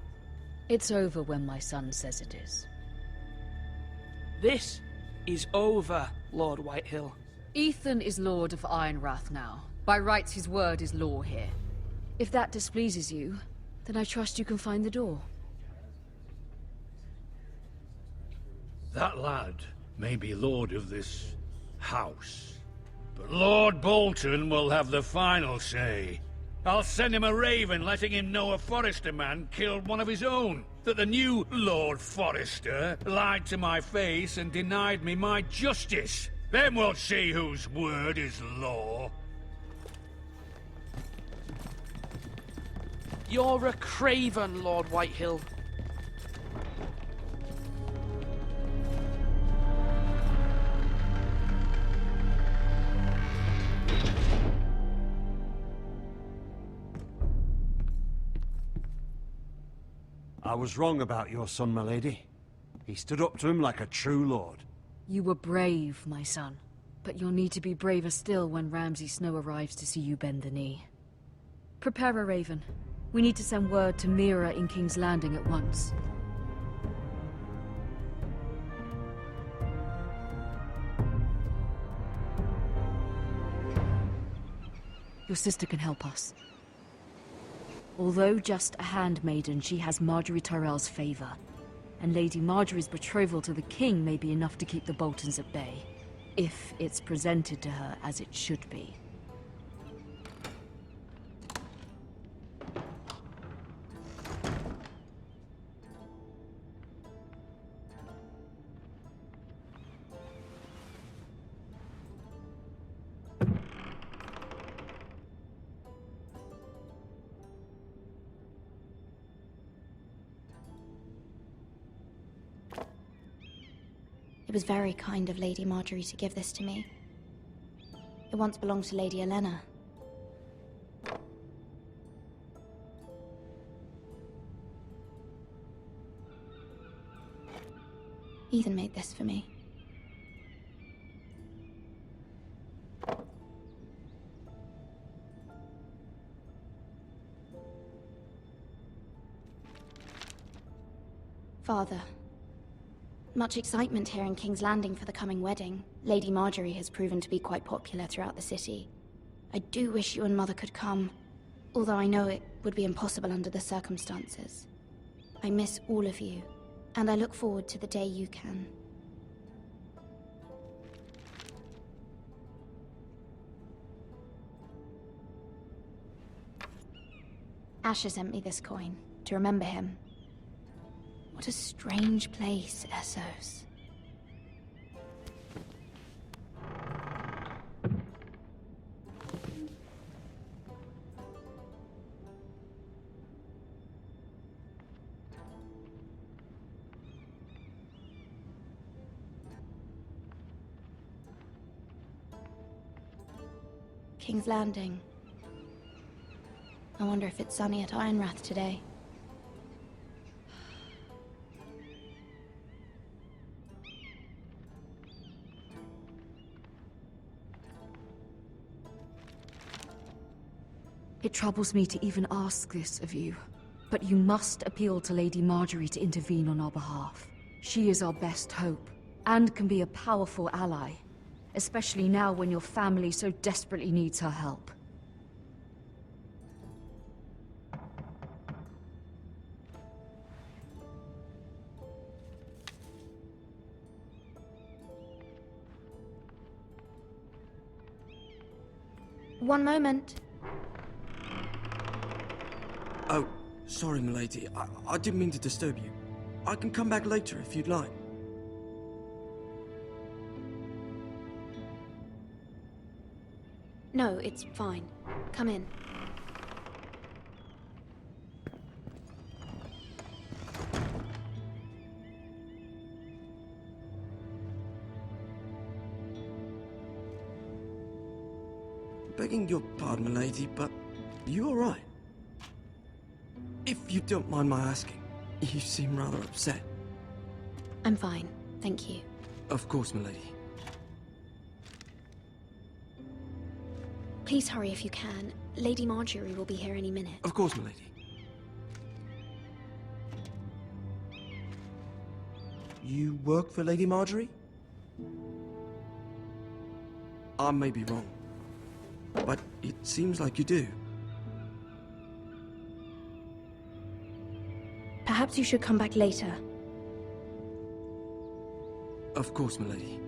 Speaker 9: It's over when my son says it is.
Speaker 13: This is over, Lord Whitehill.
Speaker 9: Ethan is Lord of Ironrath now. By rights, his word is law here. If that displeases you, then I trust you can find the door.
Speaker 2: That lad may be lord of this house, but Lord Bolton will have the final say. I'll send him a raven letting him know a Forrester man killed one of his own. That the new Lord Forrester lied to my face and denied me my justice. Then we'll see whose word is law.
Speaker 13: You're a craven, Lord Whitehill.
Speaker 11: I was wrong about your son, my lady. He stood up to him like a true lord.
Speaker 9: You were brave, my son. But you'll need to be braver still when Ramsay Snow arrives to see you bend the knee. Prepare a raven. We need to send word to Mira in King's Landing at once. Your sister can help us. Although just a handmaiden, she has Marjorie Tyrell's favor. And Lady Marjorie's betrothal to the king may be enough to keep the Boltons at bay. If it's presented to her as it should be.
Speaker 12: It was very kind of Lady Marjorie to give this to me. It once belonged to Lady Elena. Ethan made this for me. Father. Much excitement here in King's Landing for the coming wedding. Lady Marjorie has proven to be quite popular throughout the city. I do wish you and Mother could come, although I know it would be impossible under the circumstances. I miss all of you, and I look forward to the day you can. Asher sent me this coin, to remember him. What a strange place, Essos. King's Landing. I wonder if it's sunny at Ironrath today.
Speaker 9: It troubles me to even ask this of you, but you must appeal to Lady Marjorie to intervene on our behalf. She is our best hope, and can be a powerful ally. especially now when your family so desperately needs her help.
Speaker 12: One moment.
Speaker 14: Oh, sorry, milady. I didn't mean to disturb you. I can come back later if you'd like.
Speaker 12: No, it's fine. Come in.
Speaker 14: Begging your pardon, milady, but you all right? If you don't mind my asking, you seem rather upset.
Speaker 12: I'm fine, thank you.
Speaker 14: Of course, milady.
Speaker 12: Please hurry if you can. Lady Marjorie will be here any minute.
Speaker 14: Of course, milady. You work for Lady Marjorie? I may be wrong, but it seems like you do.
Speaker 12: Perhaps you should come back later.
Speaker 14: Of course, milady.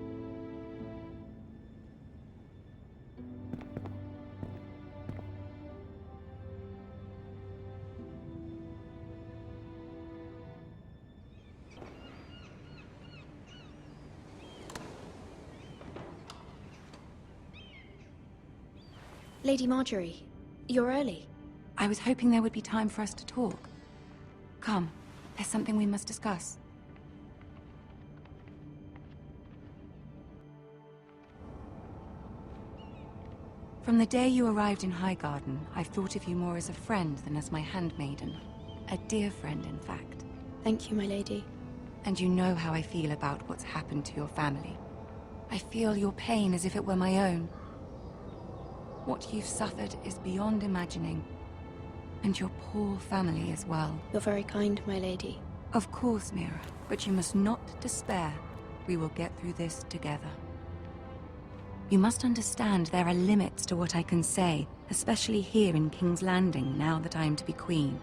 Speaker 12: Lady Marjorie, you're early.
Speaker 15: I was hoping there would be time for us to talk. Come, there's something we must discuss. From the day you arrived in Highgarden, I've thought of you more as a friend than as my handmaiden. A dear friend, in fact.
Speaker 12: Thank you, my lady.
Speaker 15: And you know how I feel about what's happened to your family. I feel your pain as if it were my own. What you've suffered is beyond imagining. And your poor family as well.
Speaker 12: You're very kind, my lady.
Speaker 15: Of course, Mira. But you must not despair. We will get through this together. You must understand there are limits to what I can say, especially here in King's Landing, now that I am to be queen.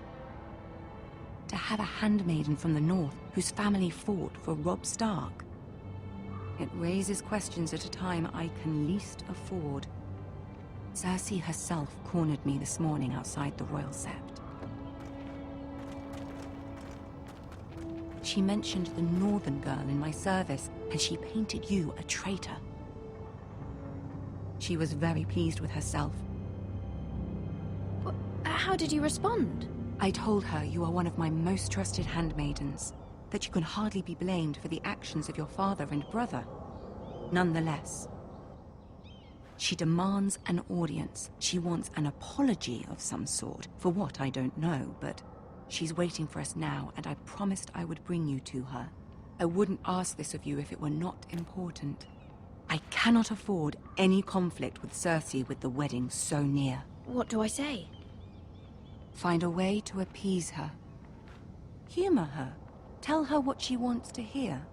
Speaker 15: To have a handmaiden from the north whose family fought for Robb Stark. It raises questions at a time I can least afford. Cersei herself cornered me this morning outside the Royal Sept. She mentioned the northern girl in my service, and she painted you a traitor. She was very pleased with herself.
Speaker 12: How did you respond?
Speaker 15: I told her you are one of my most trusted handmaidens, that you can hardly be blamed for the actions of your father and brother. Nonetheless, she demands an audience. She wants an apology of some sort, for what I don't know, but she's waiting for us now, and I promised I would bring you to her. I wouldn't ask this of you if it were not important. I cannot afford any conflict with Cersei with the wedding so near.
Speaker 12: What do I say?
Speaker 15: Find a way to appease her. Humor her. Tell her what she wants to hear.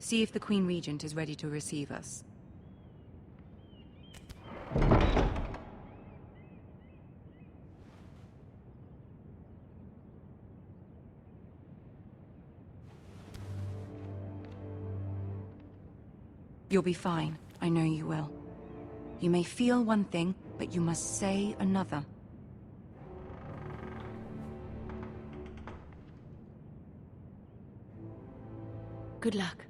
Speaker 15: See if the Queen Regent is ready to receive us. You'll be fine. I know you will. You may feel one thing, but you must say another.
Speaker 12: Good luck.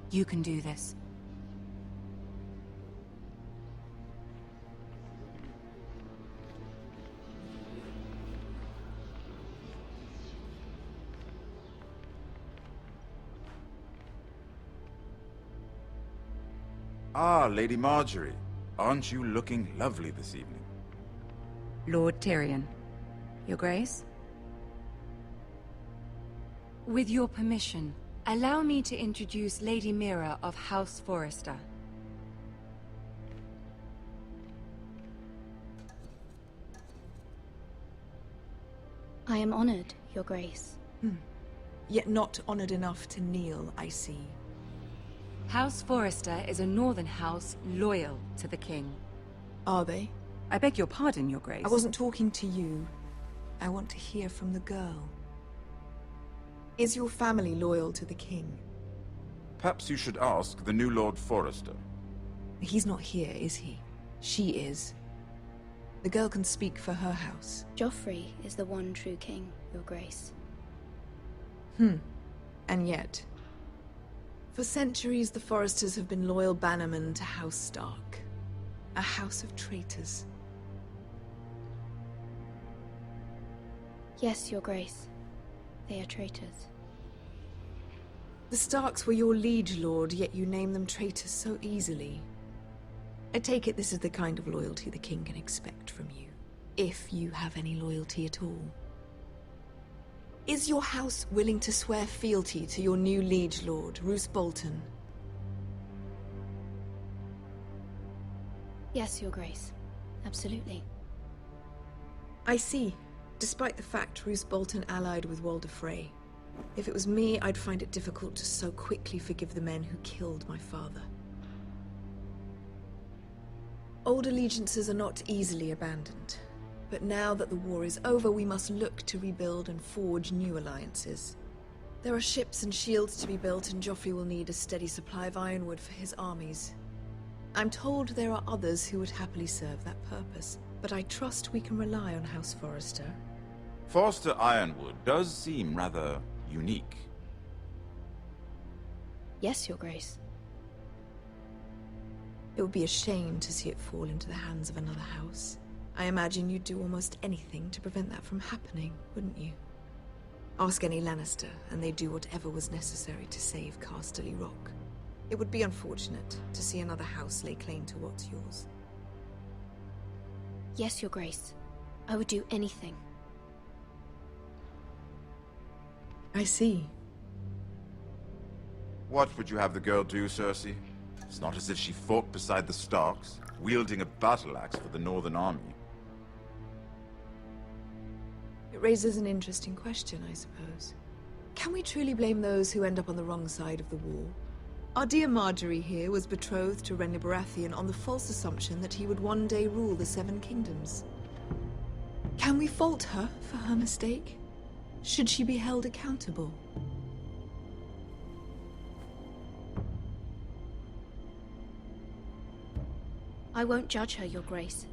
Speaker 15: You can do this.
Speaker 16: Ah, Lady Marjorie. Aren't you looking lovely this evening?
Speaker 15: Lord Tyrion, Your Grace? With your permission, allow me to introduce Lady Mira of House Forrester.
Speaker 12: I am honored, Your Grace.
Speaker 16: Yet not honored enough to kneel, I see.
Speaker 15: House Forrester is a northern house loyal to the king.
Speaker 16: Are they?
Speaker 15: I beg your pardon, Your Grace.
Speaker 16: I wasn't talking to you. I want to hear from the girl. Is your family loyal to the king?
Speaker 17: Perhaps you should ask the new Lord Forrester.
Speaker 16: He's not here, is he? She is. The girl can speak for her house.
Speaker 12: Joffrey is the one true king, Your Grace.
Speaker 16: And yet... For centuries, the Forresters have been loyal bannermen to House Stark. A house of traitors.
Speaker 12: Yes, Your Grace. They are traitors.
Speaker 16: The Starks were your liege lord, yet you name them traitors so easily. I take it this is the kind of loyalty the king can expect from you. If you have any loyalty at all. Is your house willing to swear fealty to your new liege lord, Roose Bolton?
Speaker 12: Yes, Your Grace. Absolutely.
Speaker 16: I see. Despite the fact Roose Bolton allied with Walder Frey. If it was me, I'd find it difficult to so quickly forgive the men who killed my father. Old allegiances are not easily abandoned. But now that the war is over, we must look to rebuild and forge new alliances. There are ships and shields to be built, and Joffrey will need a steady supply of ironwood for his armies. I'm told there are others who would happily serve that purpose, but I trust we can rely on House Forrester.
Speaker 17: Forster Ironwood does seem rather unique.
Speaker 12: Yes, Your Grace.
Speaker 16: It would be a shame to see it fall into the hands of another house. I imagine you'd do almost anything to prevent that from happening, wouldn't you? Ask any Lannister, and they'd do whatever was necessary to save Casterly Rock. It would be unfortunate to see another house lay claim to what's yours.
Speaker 12: Yes, Your Grace. I would do anything.
Speaker 16: I see.
Speaker 17: What would you have the girl do, Cersei? It's not as if she fought beside the Starks, wielding a battle axe for the Northern Army.
Speaker 16: It raises an interesting question, I suppose. Can we truly blame those who end up on the wrong side of the war? Our dear Marjorie here was betrothed to Renly Baratheon on the false assumption that he would one day rule the Seven Kingdoms. Can we fault her for her mistake? Should she be held accountable?
Speaker 12: I won't judge her, Your Grace.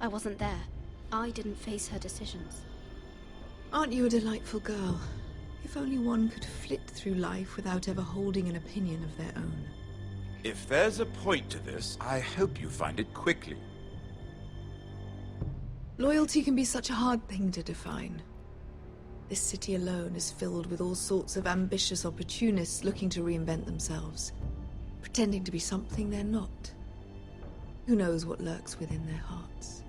Speaker 12: I wasn't there. I didn't face her decisions.
Speaker 16: Aren't you a delightful girl? If only one could flit through life without ever holding an opinion of their own.
Speaker 17: If there's a point to this, I hope you find it quickly.
Speaker 16: Loyalty can be such a hard thing to define. This city alone is filled with all sorts of ambitious opportunists looking to reinvent themselves, pretending to be something they're not. Who knows what lurks within their hearts?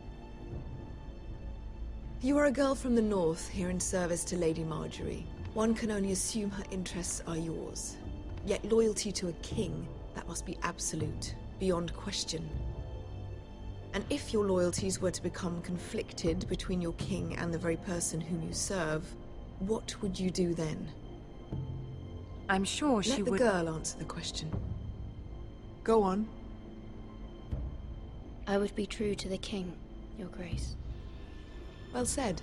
Speaker 16: You are a girl from the north, here in service to Lady Marjorie. One can only assume her interests are yours. Yet loyalty to a king, that must be absolute, beyond question. And if your loyalties were to become conflicted between your king and the very person whom you serve, what would you do then?
Speaker 15: I'm sure she would...
Speaker 16: Let the girl answer the question. Go on.
Speaker 12: I would be true to the king, Your Grace.
Speaker 16: Well said.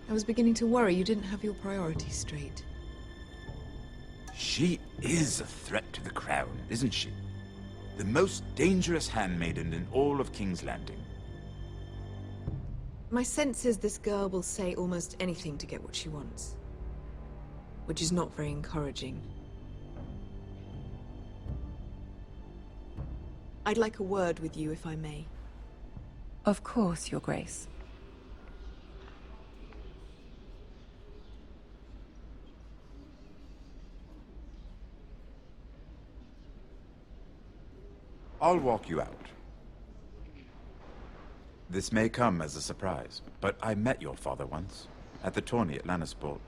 Speaker 16: I was beginning to worry you didn't have your priorities straight.
Speaker 17: She is a threat to the crown, isn't she? The most dangerous handmaiden in all of King's Landing.
Speaker 16: My sense is this girl will say almost anything to get what she wants. Which is not very encouraging. I'd like a word with you, if I may.
Speaker 15: Of course, Your Grace.
Speaker 17: I'll walk you out. This may come as a surprise, but I met your father once. at the tourney at Lannisport.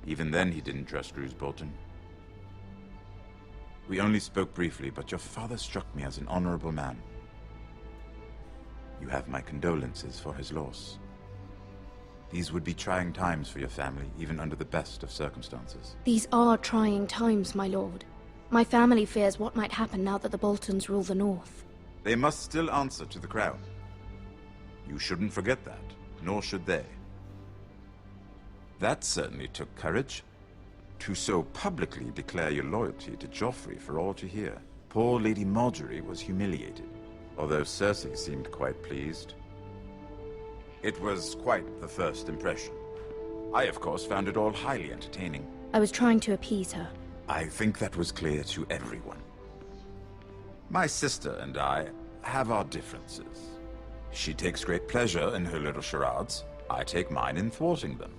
Speaker 17: Even then, he didn't trust Roose Bolton. We only spoke briefly, but your father struck me as an honorable man. You have my condolences for his loss. These would be trying times for your family, even under the best of circumstances.
Speaker 12: These are trying times, my lord. My family fears what might happen now that the Boltons rule the North.
Speaker 17: They must still answer to the crown. You shouldn't forget that, nor should they. That certainly took courage. To so publicly declare your loyalty to Joffrey for all to hear. Poor Lady Margaery was humiliated, although Cersei seemed quite pleased. It was quite the first impression. I, of course, found it all highly entertaining.
Speaker 12: I was trying to appease her.
Speaker 17: I think that was clear to everyone. My sister and I have our differences. She takes great pleasure in her little charades. I take mine in thwarting them.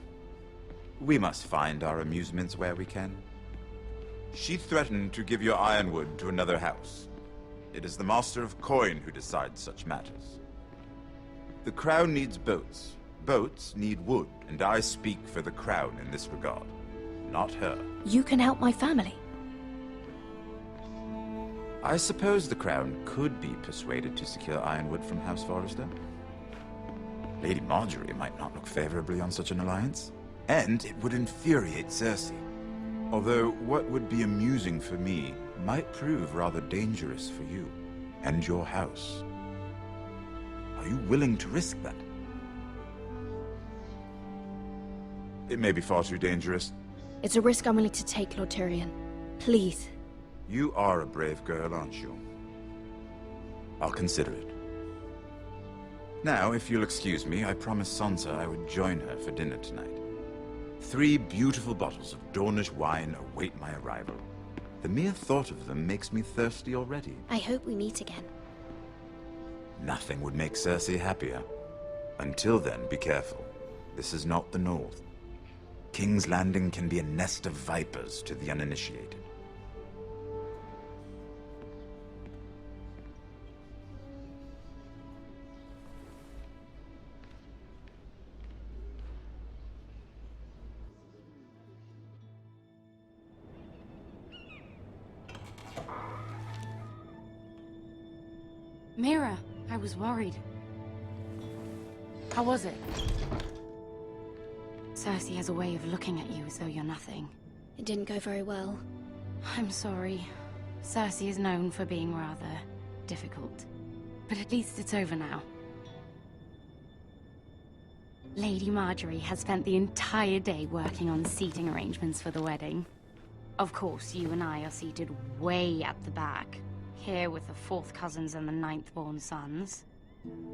Speaker 17: We must find our amusements where we can. She threatened to give your Ironwood to another house. It is the Master of Coin who decides such matters. The Crown needs boats. Boats need wood, and I speak for the Crown in this regard, not her.
Speaker 12: You can help my family.
Speaker 17: I suppose the Crown could be persuaded to secure Ironwood from House Forrester. Lady Margaery might not look favorably on such an alliance. And it would infuriate Cersei. Although what would be amusing for me might prove rather dangerous for you and your house. Are you willing to risk that? It may be far too dangerous.
Speaker 12: It's a risk I'm willing to take, Lord Tyrion. Please.
Speaker 17: You are a brave girl, aren't you? I'll consider it. Now, if you'll excuse me, I promised Sansa I would join her for dinner tonight. 3 beautiful bottles of Dornish wine await my arrival. The mere thought of them makes me thirsty already.
Speaker 12: I hope we meet again.
Speaker 17: Nothing would make Cersei happier. Until then, be careful. This is not the North. King's Landing can be a nest of vipers to the uninitiated.
Speaker 15: Mira, I was worried. How was it? Cersei has a way of looking at you as though you're nothing.
Speaker 12: It didn't go very well.
Speaker 15: I'm sorry. Cersei is known for being rather difficult. But at least it's over now. Lady Margaery has spent the entire day working on seating arrangements for the wedding. Of course, you and I are seated way at the back. Here with the 4th cousins and the 9th-born sons.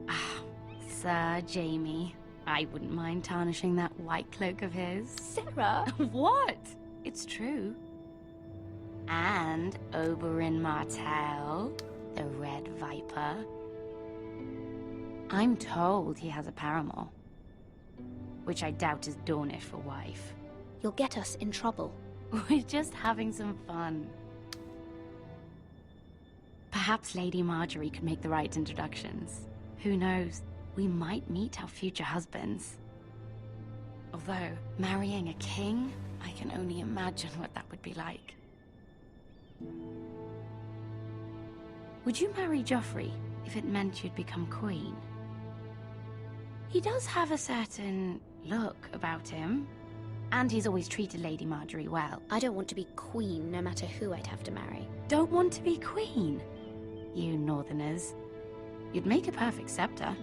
Speaker 15: Ah, Sir Jaime. I wouldn't mind tarnishing that white cloak of his.
Speaker 12: Sarah!
Speaker 15: What? It's true. And Oberyn Martell, the Red Viper. I'm told he has a paramour. Which I doubt is Dornish for wife.
Speaker 12: You'll get us in trouble.
Speaker 15: We're just having some fun. Perhaps Lady Margaery could make the right introductions. Who knows? We might meet our future husbands. Although, marrying a king, I can only imagine what that would be like. Would you marry Joffrey if it meant you'd become queen? He does have a certain look about him. And he's always treated Lady Margaery well.
Speaker 12: I don't want to be queen, no matter who I'd have to marry.
Speaker 15: Don't want to be queen? You Northerners. You'd make a perfect scepter.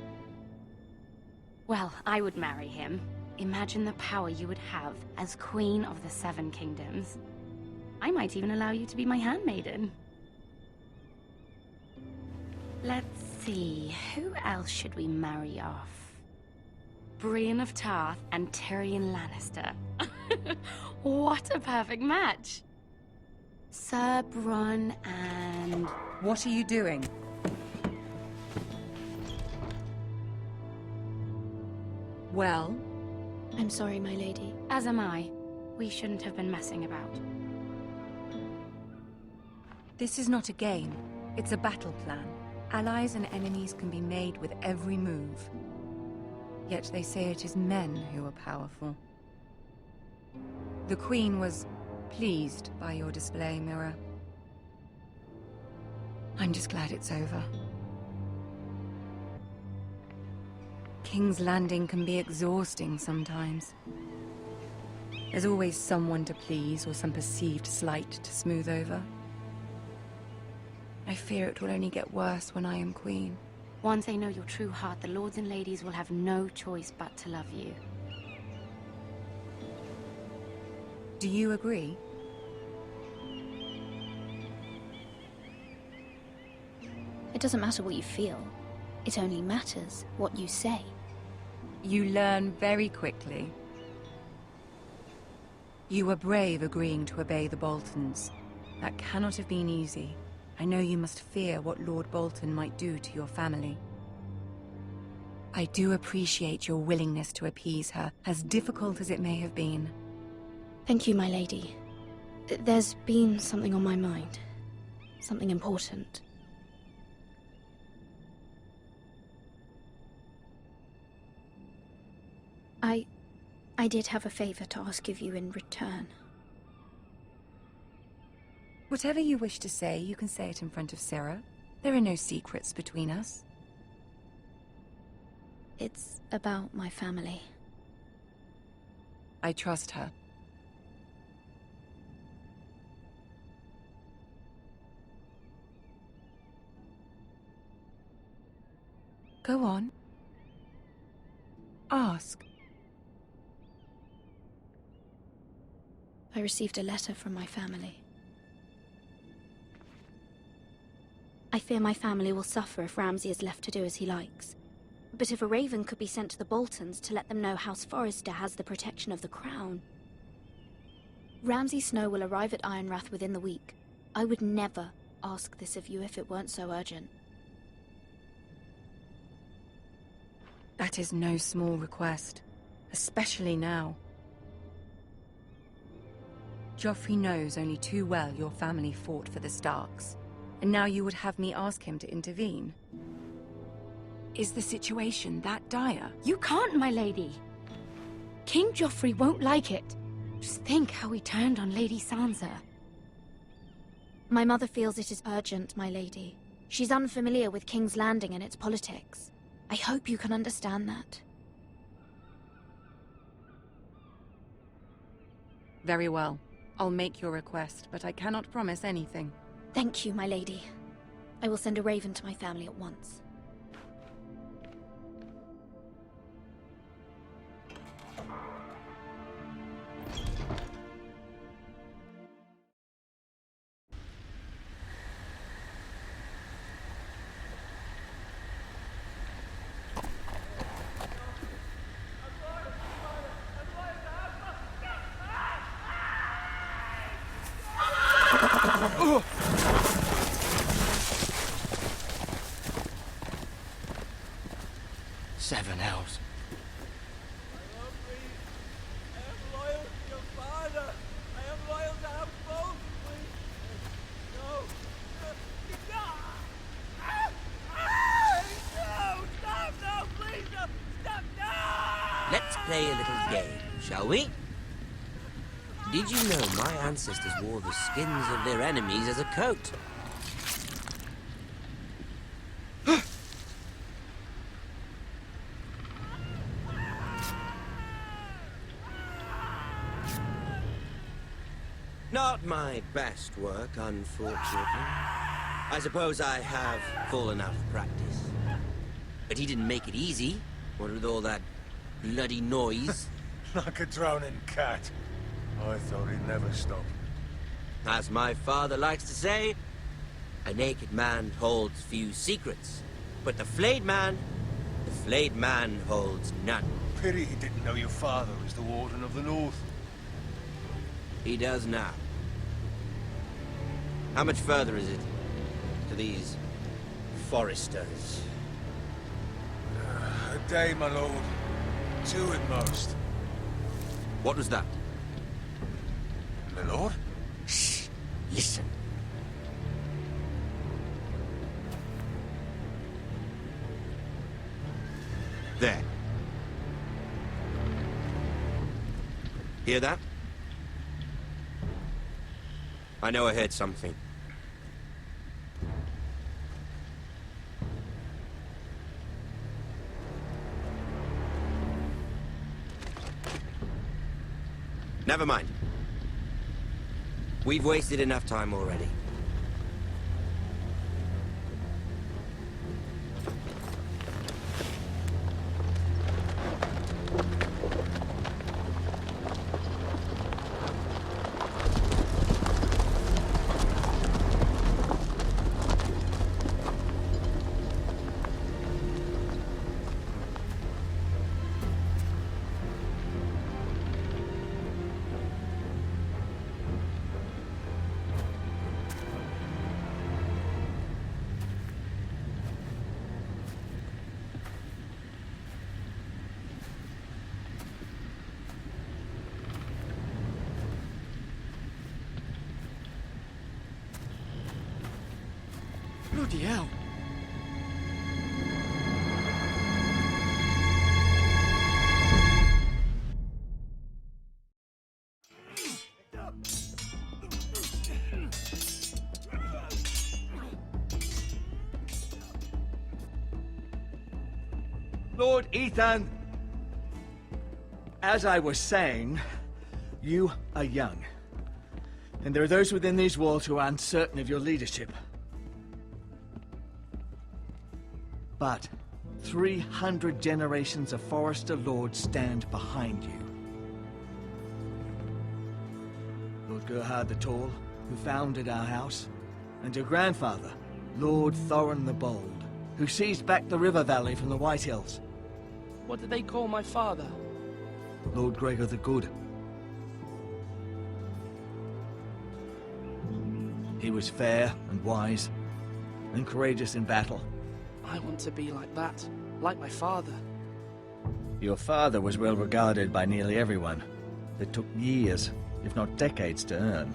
Speaker 15: Well, I would marry him. Imagine the power you would have as Queen of the 7 Kingdoms. I might even allow you to be my handmaiden. Let's see, who else should we marry off? Brienne of Tarth and Tyrion Lannister. What a perfect match! Sir Bronn and... What are you doing? Well?
Speaker 12: I'm sorry, my lady.
Speaker 15: As am I. We shouldn't have been messing about. This is not a game. It's a battle plan. Allies and enemies can be made with every move. Yet they say it is men who are powerful. The Queen was pleased by your display, Mirror. I'm just glad it's over. King's Landing can be exhausting sometimes. There's always someone to please or some perceived slight to smooth over. I fear it will only get worse when I am Queen.
Speaker 12: Once they know your true heart, the lords and ladies will have no choice but to love you.
Speaker 15: Do you agree?
Speaker 12: It doesn't matter what you feel. It only matters what you say.
Speaker 15: You learn very quickly. You were brave agreeing to obey the Boltons. That cannot have been easy. I know you must fear what Lord Bolton might do to your family. I do appreciate your willingness to appease her, as difficult as it may have been.
Speaker 12: Thank you, my lady. There's been something on my mind. Something important. I did have a favor to ask of you in return.
Speaker 15: Whatever you wish to say, you can say it in front of Sarah. There are no secrets between us.
Speaker 12: It's about my family.
Speaker 15: I trust her. Go on. Ask.
Speaker 12: I received a letter from my family. I fear my family will suffer if Ramsay is left to do as he likes. But if a raven could be sent to the Boltons to let them know House Forrester has the protection of the crown. Ramsay Snow will arrive at Ironrath within the week. I would never ask this of you if it weren't so urgent.
Speaker 15: That is no small request, especially now. Joffrey knows only too well your family fought for the Starks, and now you would have me ask him to intervene. Is the situation that dire?
Speaker 12: You can't, my lady. King Joffrey won't like it. Just think how he turned on Lady Sansa. My mother feels it is urgent, my lady. She's unfamiliar with King's Landing and its politics. I hope you can understand that.
Speaker 15: Very well. I'll make your request, but I cannot promise anything.
Speaker 12: Thank you, my lady. I will send a raven to my family at once.
Speaker 8: Seven hells.
Speaker 18: Let's play a little game, shall we? Did you know my ancestors wore the skins of their enemies as a coat? Not my best work, unfortunately. I suppose I have fallen out of practice. But he didn't make it easy, what with all that bloody noise.
Speaker 6: Like a drowning cat. I thought he'd never stop.
Speaker 18: As my father likes to say, a naked man holds few secrets. But the flayed man holds none.
Speaker 6: Pity he didn't know your father was the Warden of the North.
Speaker 18: He does now. How much further is it to these Forresters?
Speaker 6: A day, my lord. 2 at most.
Speaker 18: What was that?
Speaker 6: My lord?
Speaker 18: Shh! Listen. There. Hear that? I know I heard something. Never mind. We've wasted enough time already.
Speaker 4: Bloody hell. Lord Ethan, as I was saying, you are young. And there are those within these walls who are uncertain of your leadership. But 300 generations of Forrester lords stand behind you. Lord Gerhard the Tall, who founded our house, and your grandfather, Lord Thorin the Bold, who seized back the river valley from the White Hills.
Speaker 13: What did they call my father?
Speaker 4: Lord Gregor the Good. He was fair and wise, and courageous in battle.
Speaker 13: I want to be like that, like my father.
Speaker 4: Your father was well regarded by nearly everyone. It took years, if not decades, to earn.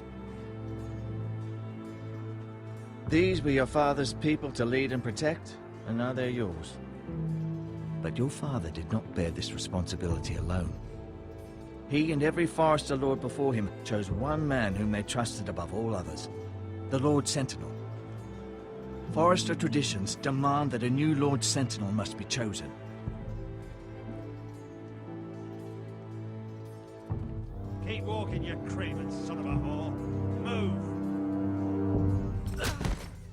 Speaker 4: These were your father's people to lead and protect, and now they're yours. But your father did not bear this responsibility alone. He and every Forrester lord before him chose one man whom they trusted above all others, the Lord Sentinel. Forrester traditions demand that a new Lord Sentinel must be chosen.
Speaker 11: Keep walking, you craven son of a whore. Move!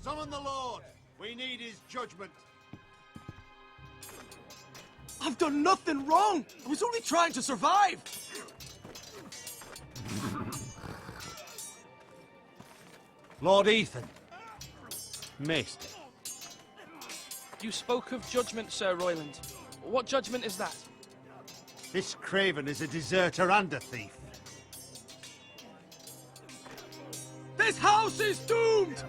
Speaker 5: Summon the Lord! We need his judgment.
Speaker 4: I've done nothing wrong! I was only trying to survive!
Speaker 11: Lord Ethan. Missed.
Speaker 13: You spoke of judgment, Sir Royland. What judgment is that?
Speaker 11: This craven is a deserter and a thief.
Speaker 4: This house is doomed!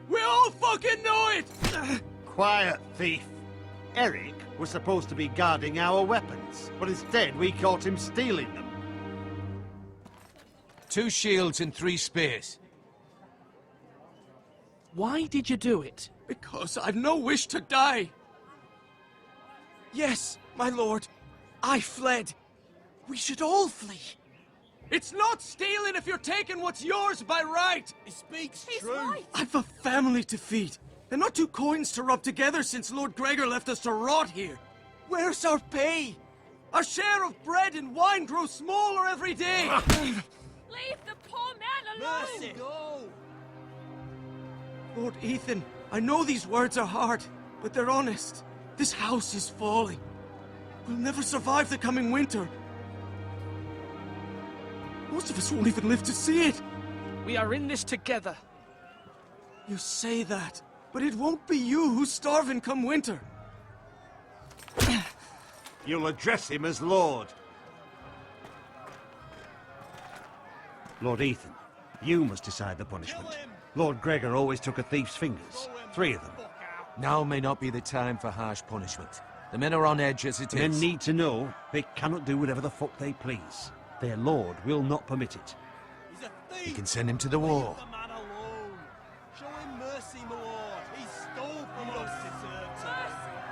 Speaker 4: We all fucking know it!
Speaker 11: Quiet, thief. Eric was supposed to be guarding our weapons, but instead we caught him stealing them.
Speaker 3: 2 shields and 3 spears.
Speaker 13: Why did you do it?
Speaker 4: Because I've no wish to die. Yes, my lord. I fled. We should all flee. It's not stealing if you're taking what's yours by right.
Speaker 5: He speaks true.
Speaker 16: Right.
Speaker 4: I've a family to feed, and not 2 coins to rub together since Lord Gregor left us to rot here. Where's our pay? Our share of bread and wine grows smaller every day.
Speaker 10: Leave the poor man alone!
Speaker 5: Mercy. Go.
Speaker 4: Lord Ethan, I know these words are hard, but they're honest. This house is falling. We'll never survive the coming winter. Most of us won't even live to see it.
Speaker 13: We are in this together.
Speaker 4: You say that, but it won't be you who's starving come winter.
Speaker 11: You'll address him as Lord. Lord Ethan, you must decide the punishment. Lord Gregor always took a thief's fingers. 3 of them.
Speaker 3: Now may not be the time for harsh punishment. The men are on edge as it
Speaker 11: The men
Speaker 3: is.
Speaker 11: need to know they cannot do whatever the fuck they please. Their lord will not permit it.
Speaker 5: He's a thief.
Speaker 3: You can send him to the war.
Speaker 5: Leave the man alone. Show him mercy, my lord. He stole from us. Deserves it.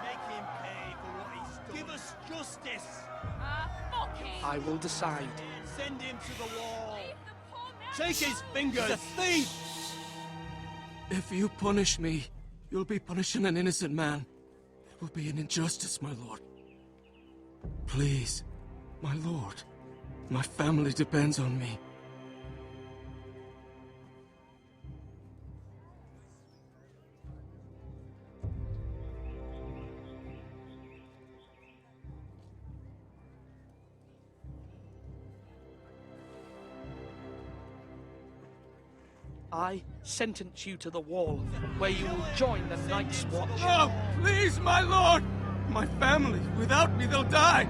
Speaker 5: Make him pay for what he's done. Give us justice.
Speaker 13: I will decide.
Speaker 4: Send him to the wall! Take his fingers! He's a thief!
Speaker 14: If you punish me, you'll be punishing an innocent man. It will be an injustice, my lord. Please, my lord. My family depends on me.
Speaker 13: I sentence you to the wall, where you will join the Night's Watch.
Speaker 14: Oh, please, my lord! My family, without me, they'll die!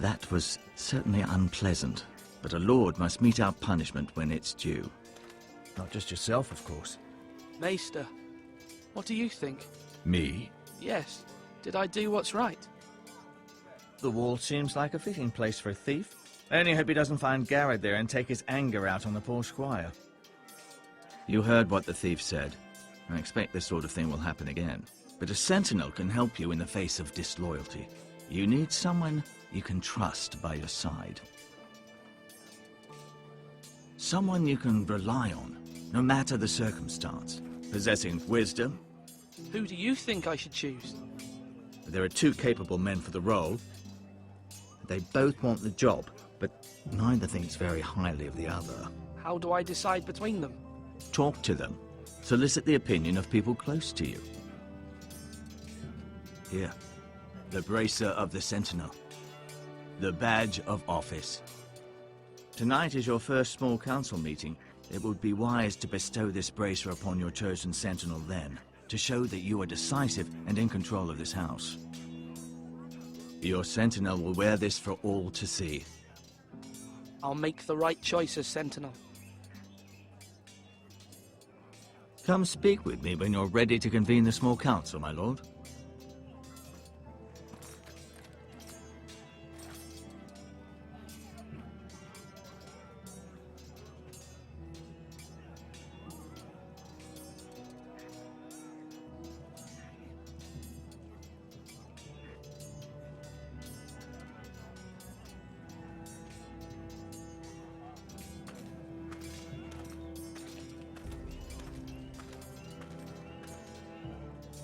Speaker 19: That was certainly unpleasant, but a lord must meet our punishment when it's due.
Speaker 3: Not just yourself, of course.
Speaker 13: Maester, what do you think?
Speaker 19: Me?
Speaker 13: Yes. Did I do what's right?
Speaker 3: The wall seems like a fitting place for a thief. I only hope he doesn't find Garrett there and take his anger out on the poor squire.
Speaker 19: You heard what the thief said. I expect this sort of thing will happen again. But a sentinel can help you in the face of disloyalty. You need someone you can trust by your side. Someone you can rely on, no matter the circumstance. Possessing wisdom.
Speaker 13: Who do you think I should choose?
Speaker 3: There are two capable men for the role. They both want the job, but neither thinks very highly of the other.
Speaker 13: How do I decide between them?
Speaker 19: Talk to them. Solicit the opinion of people close to you. Here, the bracer of the sentinel. The badge of office.
Speaker 3: Tonight is your first small council meeting.
Speaker 19: It would be wise to bestow this bracer upon your chosen sentinel then, to show that you are decisive and in control of this house. Your sentinel will wear this for all to see.
Speaker 13: I'll make the right choice as sentinel.
Speaker 19: Come speak with me when you're ready to convene the small council, my lord.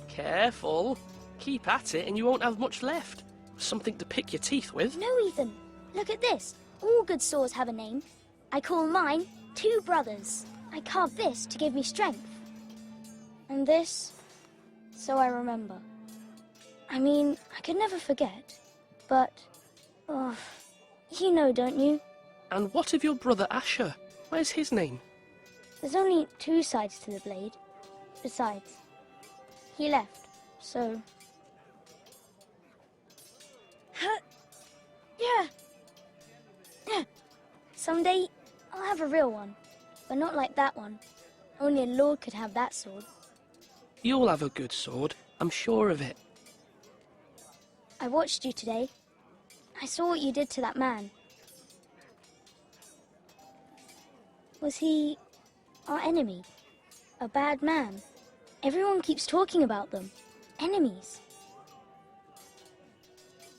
Speaker 13: Careful. Keep at it and you won't have much left. Something to pick your teeth with.
Speaker 20: No, Ethan. Look at this. All good swords have a name. I call mine Two Brothers. I carved this to give me strength. And this, so I remember. I mean, I could never forget. But, oh, you know, don't you?
Speaker 13: And what of your brother Asher? Where's his name?
Speaker 20: There's only two sides to the blade. Besides, he left, so... Yeah. Someday, I'll have a real one. But not like that one. Only a lord could have that sword.
Speaker 13: You'll have a good sword. I'm sure of it.
Speaker 20: I watched you today. I saw what you did to that man. Was he our enemy? A bad man? Everyone keeps talking about them. Enemies.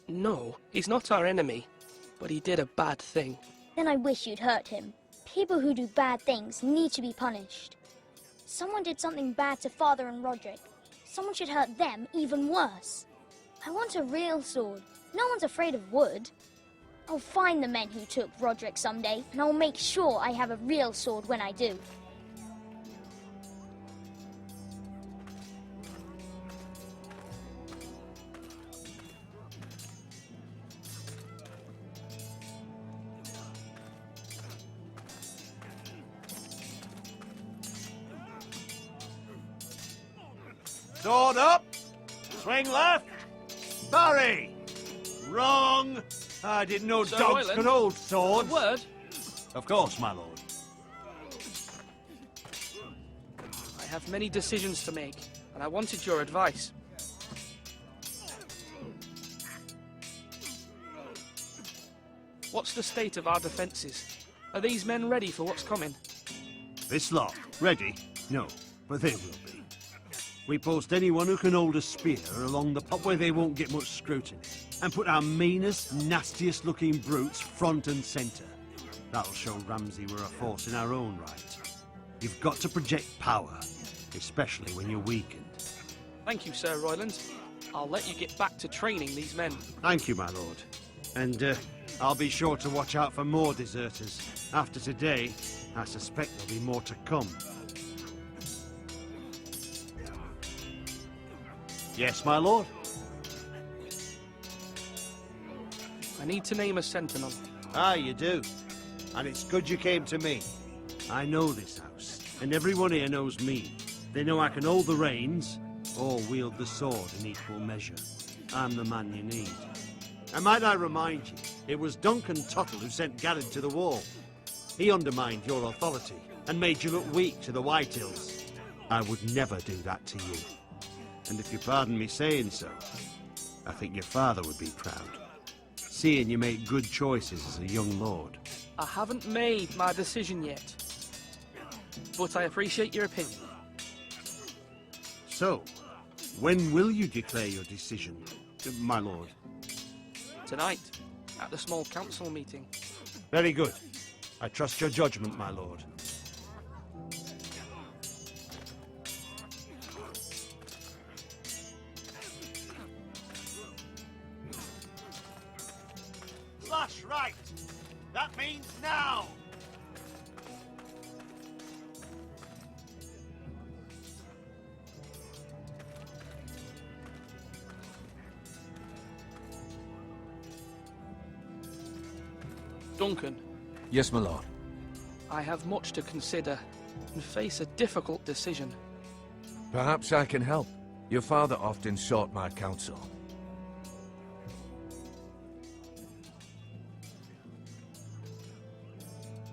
Speaker 13: No, he's not our enemy. But he did a bad thing.
Speaker 20: Then I wish you'd hurt him. People who do bad things need to be punished. Someone did something bad to Father and Roderick. Someone should hurt them even worse. I want a real sword. No one's afraid of wood. I'll find the men who took Roderick someday, and I'll make sure I have a real sword when I do.
Speaker 6: Sword up! Swing left! Barry! Wrong! I didn't know
Speaker 13: Sir
Speaker 6: dogs
Speaker 13: Royland,
Speaker 6: could hold swords.
Speaker 13: a word?
Speaker 6: Of course, my lord.
Speaker 13: I have many decisions to make, and I wanted your advice. What's the state of our defences? Are these men ready for what's coming?
Speaker 11: This lot, ready? No, but they will be. We post anyone who can hold a spear along the pub where they won't get much scrutiny, and put our meanest, nastiest looking brutes front and centre. That'll show Ramsay we're a force in our own right. You've got to project power, especially when you're weakened.
Speaker 13: Thank you, Sir Royland. I'll let you get back to training these men.
Speaker 11: Thank you, my lord. And I'll be sure to watch out for more deserters. After today, I suspect there'll be more to come. Yes, my lord?
Speaker 13: I need to name a sentinel.
Speaker 11: Ah, you do. And it's good you came to me. I know this house, and everyone here knows me. They know I can hold the reins, or wield the sword in equal measure. I'm the man you need. And might I remind you, it was Duncan Tuttle who sent Garrett to the wall. He undermined your authority, and made you look weak to the Whitehills. I would never do that to you. And if you pardon me saying so, I think your father would be proud, seeing you make good choices as a young lord.
Speaker 13: I haven't made my decision yet, but I appreciate your opinion.
Speaker 11: So, when will you declare your decision, my lord?
Speaker 13: Tonight, at the small council meeting.
Speaker 11: Very good. I trust your judgment, my lord. Slash right! That means now!
Speaker 13: Duncan.
Speaker 6: Yes, my lord.
Speaker 13: I have much to consider and face a difficult decision.
Speaker 6: Perhaps I can help. Your father often sought my counsel.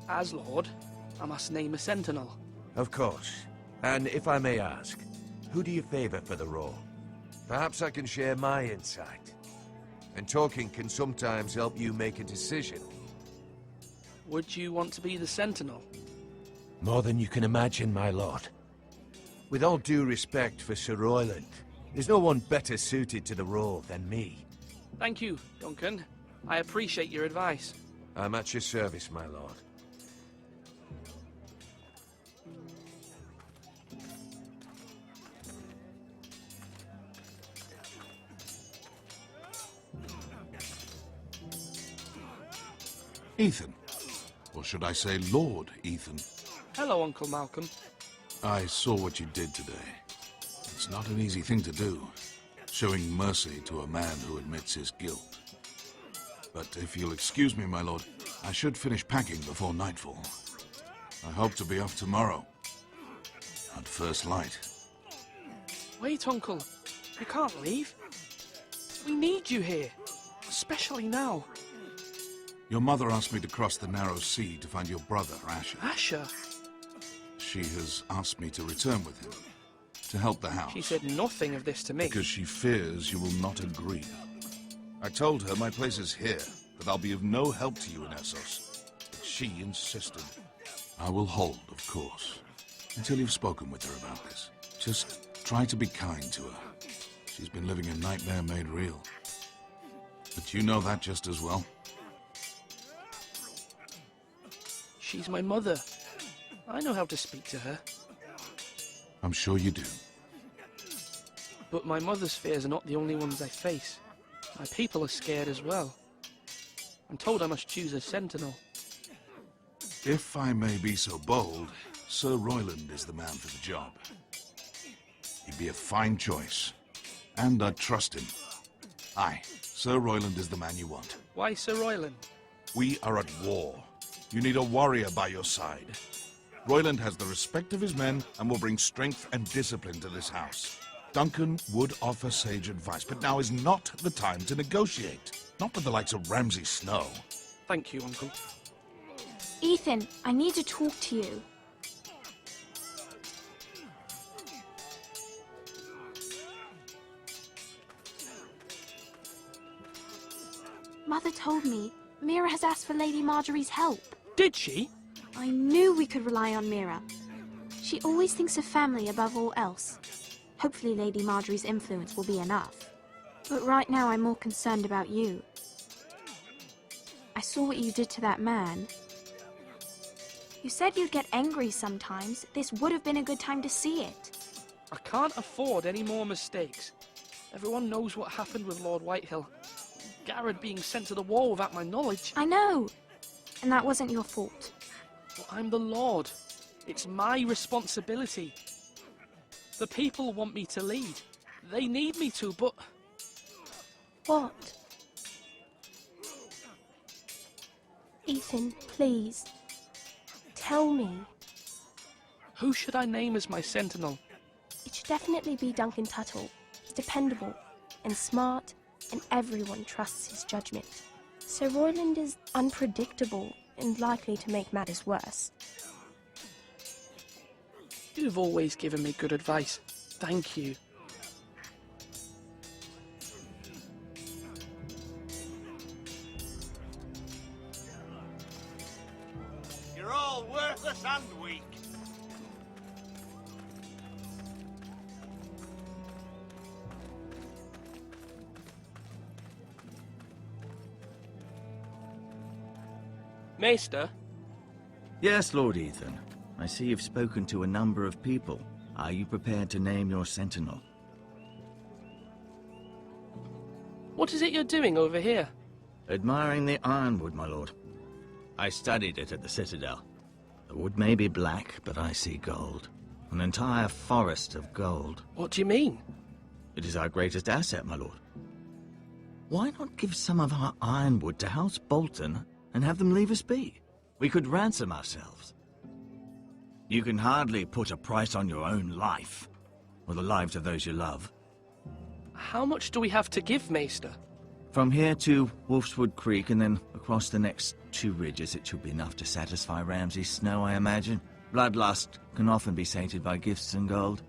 Speaker 13: As Lord, I must name a sentinel.
Speaker 6: Of course. And if I may ask, who do you favor for the role? Perhaps I can share my insight. And talking can sometimes help you make a decision.
Speaker 13: Would you want to be the sentinel?
Speaker 6: More than you can imagine, my lord. With all due respect for Sir Royland, there's no one better suited to the role than me.
Speaker 13: Thank you, Duncan. I appreciate your advice.
Speaker 6: I'm at your service, my lord.
Speaker 5: Ethan. Or should I say Lord Ethan?
Speaker 13: Hello, Uncle Malcolm.
Speaker 5: I saw what you did today. It's not an easy thing to do, showing mercy to a man who admits his guilt. But if you'll excuse me, my lord, I should finish packing before nightfall. I hope to be off tomorrow. At first light.
Speaker 13: Wait, Uncle. You can't leave. We need you here. Especially now.
Speaker 5: Your mother asked me to cross the narrow sea to find your brother, Asher.
Speaker 13: Asher?
Speaker 5: She has asked me to return with him, to help the house.
Speaker 13: She said nothing of this to me.
Speaker 5: Because she fears you will not agree. I told her my place is here, that I'll be of no help to you in Essos. But she insisted. I will hold, of course, until you've spoken with her about this. Just try to be kind to her. She's been living a nightmare made real. But you know that just as well.
Speaker 13: She's my mother. I know how to speak to her.
Speaker 5: I'm sure you do.
Speaker 13: But my mother's fears are not the only ones I face. My people are scared as well. I'm told I must choose a sentinel.
Speaker 5: If I may be so bold, Sir Royland is the man for the job. He'd be a fine choice. And I'd trust him. Aye, Sir Royland is the man you want.
Speaker 13: Why Sir Royland?
Speaker 5: We are at war. You need a warrior by your side. Royland has the respect of his men and will bring strength and discipline to this house. Duncan would offer sage advice, but now is not the time to negotiate. Not with the likes of Ramsay Snow.
Speaker 13: Thank you, Uncle.
Speaker 10: Ethan, I need to talk to you. Mother told me Mira has asked for Lady Marjorie's help.
Speaker 13: Did she?
Speaker 10: I knew we could rely on Mira. She always thinks of family above all else. Hopefully Lady Marjorie's influence will be enough. But right now I'm more concerned about you. I saw what you did to that man. You said you'd get angry sometimes. This would have been a good time to see it.
Speaker 13: I can't afford any more mistakes. Everyone knows what happened with Lord Whitehill. Garrett being sent to the war without my knowledge.
Speaker 10: I know. And that wasn't your fault.
Speaker 13: Well, I'm the Lord. It's my responsibility. The people want me to lead. They need me to, but...
Speaker 10: What? Ethan, please. Tell me.
Speaker 13: Who should I name as my sentinel?
Speaker 10: It should definitely be Duncan Tuttle. He's dependable and smart, and everyone trusts his judgment. Sir Royland is unpredictable and likely to make matters worse.
Speaker 13: You've always given me good advice. Thank you.
Speaker 11: You're all worthless and weak.
Speaker 13: Maester?
Speaker 19: Yes, Lord Ethan. I see you've spoken to a number of people. Are you prepared to name your sentinel?
Speaker 13: What is it you're doing over here?
Speaker 19: Admiring the Ironwood, my lord. I studied it at the Citadel. The wood may be black, but I see gold. An entire forest of gold.
Speaker 13: What do you mean?
Speaker 19: It is our greatest asset, my lord. Why not give some of our Ironwood to House Bolton and have them leave us be? We could ransom ourselves. You can hardly put a price on your own life, or the lives of those you love.
Speaker 13: How much do we have to give, Maester?
Speaker 19: From here to Wolfswood Creek and then across the next 2 ridges, it should be enough to satisfy Ramsay Snow, I imagine. Bloodlust can often be sated by gifts and gold.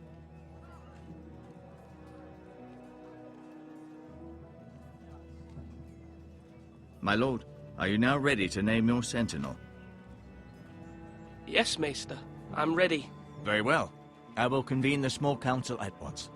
Speaker 19: My lord, are you now ready to name your sentinel?
Speaker 13: Yes, Maester. I'm ready.
Speaker 19: Very well. I will convene the small council at once.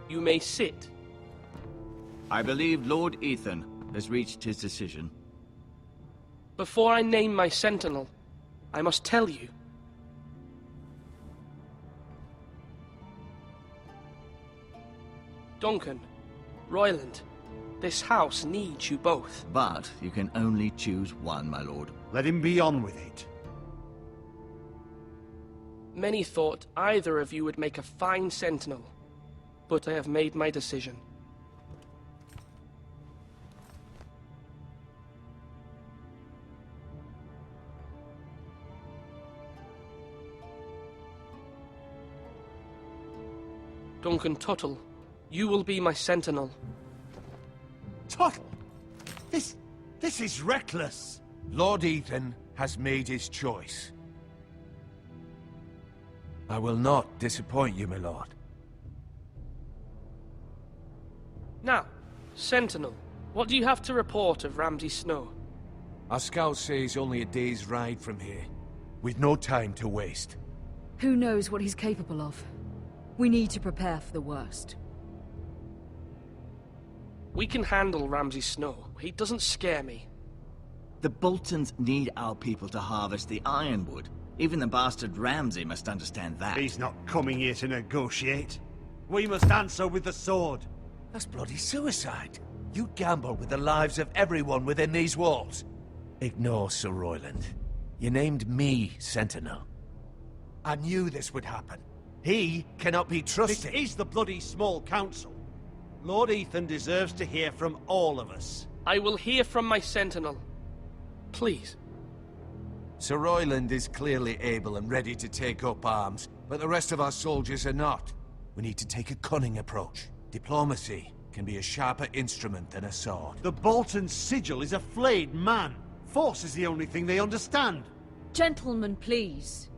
Speaker 13: You may sit.
Speaker 19: I believe Lord Ethan has reached his decision.
Speaker 13: Before I name my sentinel, I must tell you. Duncan, Royland, this house needs you both.
Speaker 19: But you can only choose one, my lord.
Speaker 11: Let him be on with it.
Speaker 13: Many thought either of you would make a fine sentinel, but I have made my decision. Duncan Tuttle, you will be my sentinel.
Speaker 6: Tuttle! This is reckless! Lord Ethan has made his choice. I will not disappoint you, my lord.
Speaker 13: Now, Sentinel, what do you have to report of Ramsay Snow?
Speaker 6: Our scouts say he's only a day's ride from here, with no time to waste.
Speaker 9: Who knows what he's capable of? We need to prepare for the worst.
Speaker 13: We can handle Ramsay Snow. He doesn't scare me.
Speaker 19: The Boltons need our people to harvest the Ironwood. Even the bastard Ramsay must understand that.
Speaker 11: He's not coming here to negotiate. We must answer with the sword.
Speaker 6: That's bloody suicide. You gamble with the lives of everyone within these walls. Ignore Sir Royland. You named me Sentinel. I knew this would happen.
Speaker 11: He cannot be trusted. This is the bloody small council. Lord Ethan deserves to hear from all of us.
Speaker 13: I will hear from my sentinel. Please.
Speaker 6: Sir Royland is clearly able and ready to take up arms, but the rest of our soldiers are not. We need to take a cunning approach. Diplomacy can be a sharper instrument than a sword.
Speaker 11: The Bolton sigil is a flayed man. Force is the only thing they understand.
Speaker 9: Gentlemen, please.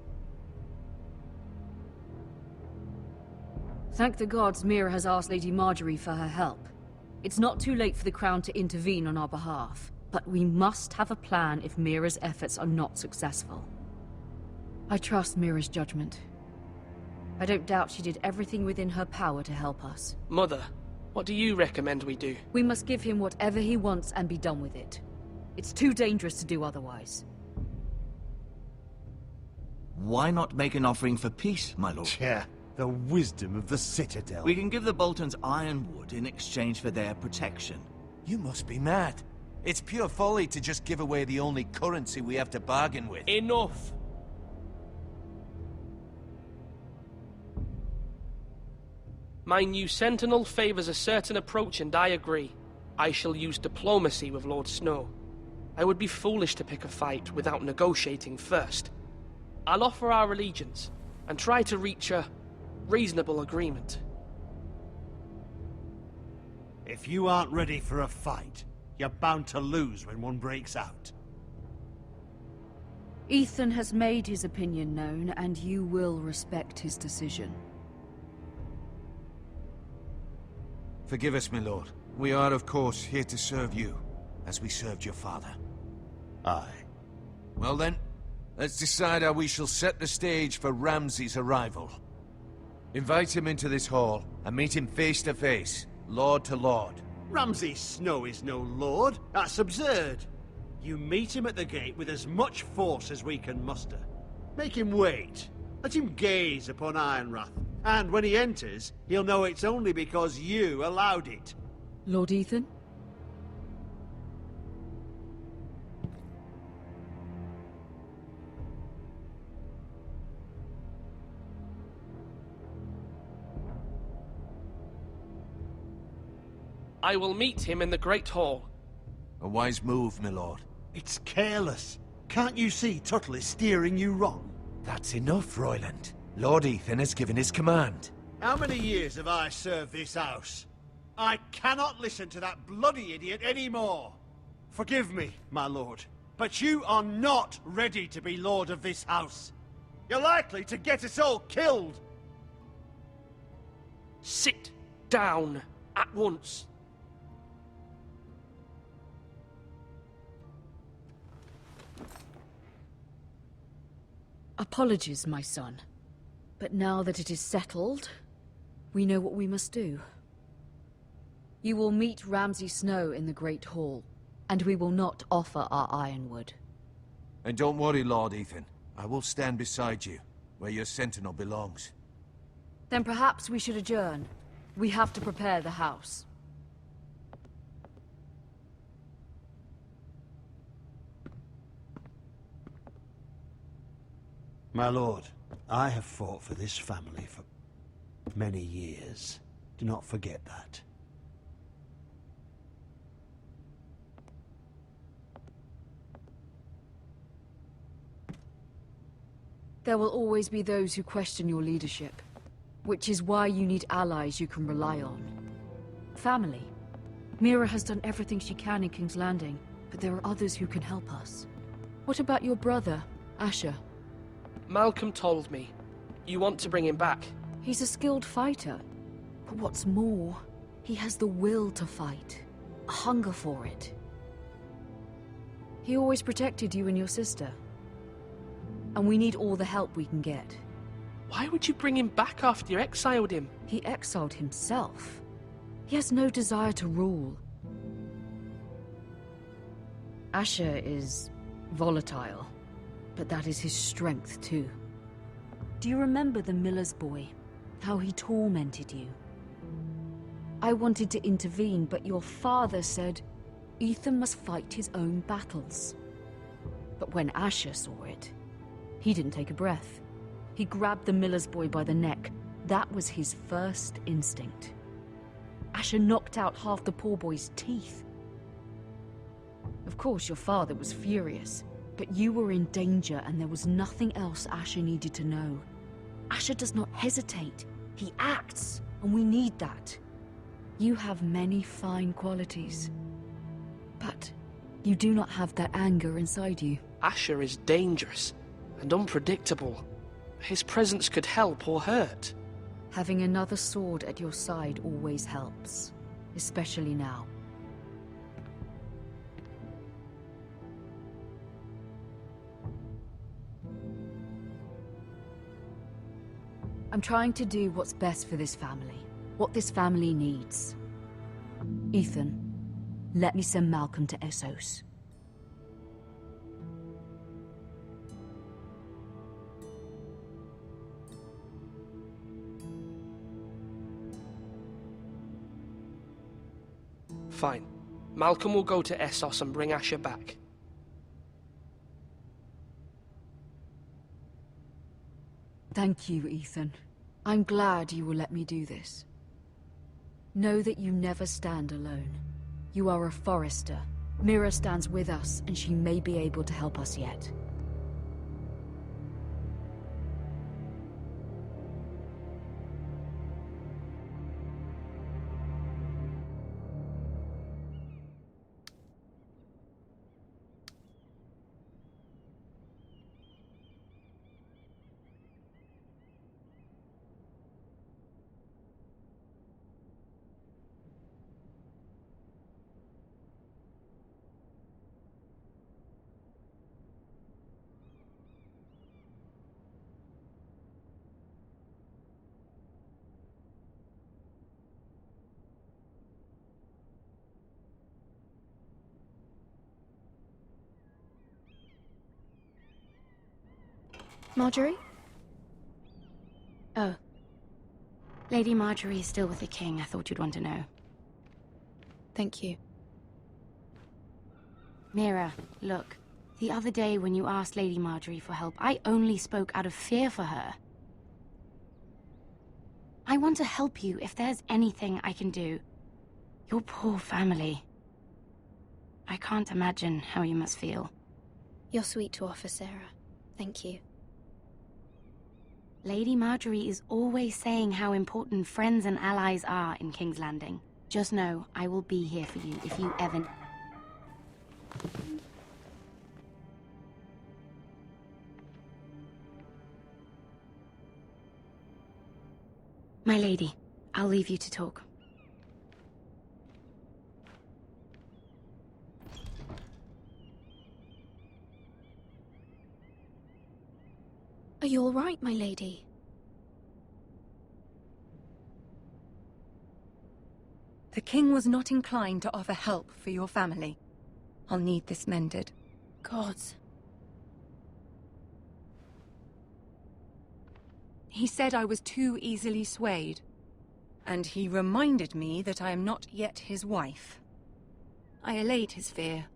Speaker 9: Thank the gods Mira has asked Lady Marjorie for her help. It's not too late for the Crown to intervene on our behalf, but we must have a plan if Mira's efforts are not successful. I trust Mira's judgment. I don't doubt she did everything within her power to help us.
Speaker 13: Mother, what do you recommend we do?
Speaker 9: We must give him whatever he wants and be done with it. It's too dangerous to do otherwise.
Speaker 19: Why not make an offering for peace, my lord?
Speaker 11: Yeah, the wisdom of the Citadel.
Speaker 19: We can give the Boltons Ironwood in exchange for their protection.
Speaker 6: You must be mad. It's pure folly to just give away the only currency we have to bargain with.
Speaker 13: Enough! My new sentinel favors a certain approach, and I agree. I shall use diplomacy with Lord Snow. I would be foolish to pick a fight without negotiating first. I'll offer our allegiance, and try to reach a reasonable agreement.
Speaker 11: If you aren't ready for a fight, you're bound to lose when one breaks out.
Speaker 9: Ethan has made his opinion known, and you will respect his decision.
Speaker 6: Forgive us, my lord. We are, of course, here to serve you, as we served your father.
Speaker 11: Aye.
Speaker 6: Well then, let's decide how we shall set the stage for Ramsay's arrival. Invite him into this hall, and meet him face to face, lord to lord.
Speaker 11: Ramsay Snow is no lord. That's absurd. You meet him at the gate with as much force as we can muster. Make him wait. Let him gaze upon Ironrath. And when he enters, he'll know it's only because you allowed it.
Speaker 9: Lord Ethan?
Speaker 13: I will meet him in the Great Hall.
Speaker 6: A wise move, my lord.
Speaker 11: It's careless. Can't you see Tuttle is steering you wrong?
Speaker 6: That's enough, Royland. Lord Ethan has given his command.
Speaker 11: How many years have I served this house? I cannot listen to that bloody idiot anymore. Forgive me, my lord, but you are not ready to be lord of this house. You're likely to get us all killed.
Speaker 13: Sit down at once.
Speaker 9: Apologies, my son. But now that it is settled, we know what we must do. You will meet Ramsay Snow in the Great Hall, and we will not offer our Ironwood.
Speaker 6: And don't worry, Lord Ethan. I will stand beside you, where your sentinel belongs.
Speaker 9: Then perhaps we should adjourn. We have to prepare the house.
Speaker 11: My lord, I have fought for this family for many years. Do not forget that.
Speaker 9: There will always be those who question your leadership, which is why you need allies you can rely on. Family. Mira has done everything she can in King's Landing, but there are others who can help us. What about your brother, Asher?
Speaker 13: Malcolm told me. You want to bring him back?
Speaker 9: He's a skilled fighter. But what's more, he has the will to fight. A hunger for it. He always protected you and your sister. And we need all the help we can get.
Speaker 13: Why would you bring him back after you exiled him?
Speaker 9: He exiled himself. He has no desire to rule. Asher is volatile, but that is his strength too. Do you remember the miller's boy? How he tormented you? I wanted to intervene, but your father said Ethan must fight his own battles. But when Asher saw it, he didn't take a breath. He grabbed the miller's boy by the neck That was his first instinct. Asher knocked out half the poor boy's teeth. Of course, your father was furious, but you were in danger and there was nothing else Asher needed to know. Asher does not hesitate. He acts, and we need that. You have many fine qualities, but you do not have that anger inside you.
Speaker 13: Asher is dangerous and unpredictable. His presence could help or hurt.
Speaker 9: Having another sword at your side always helps, especially now. I'm trying to do what's best for this family, what this family needs. Ethan, let me send Malcolm to Essos.
Speaker 13: Fine. Malcolm will go to Essos and bring Asher back.
Speaker 9: Thank you, Ethan. I'm glad you will let me do this. Know that you never stand alone. You are a Forrester. Mira stands with us, and she may be able to help us yet.
Speaker 12: Marjorie? Oh. Lady Marjorie is still with the king. I thought you'd want to know.
Speaker 16: Thank you.
Speaker 12: Mira, look. The other day when you asked Lady Marjorie for help, I only spoke out of fear for her. I want to help you if there's anything I can do. Your poor family. I can't imagine how you must feel.
Speaker 20: You're sweet to offer, Sarah. Thank you.
Speaker 12: Lady Marjorie is always saying how important friends and allies are in King's Landing. Just know, I will be here for you if you ever... My lady, I'll leave you to talk.
Speaker 20: Are you all right, my lady?
Speaker 15: The king was not inclined to offer help for your family. I'll need this mended.
Speaker 20: Gods.
Speaker 15: He said I was too easily swayed. And he reminded me that I am not yet his wife. I allayed his fear.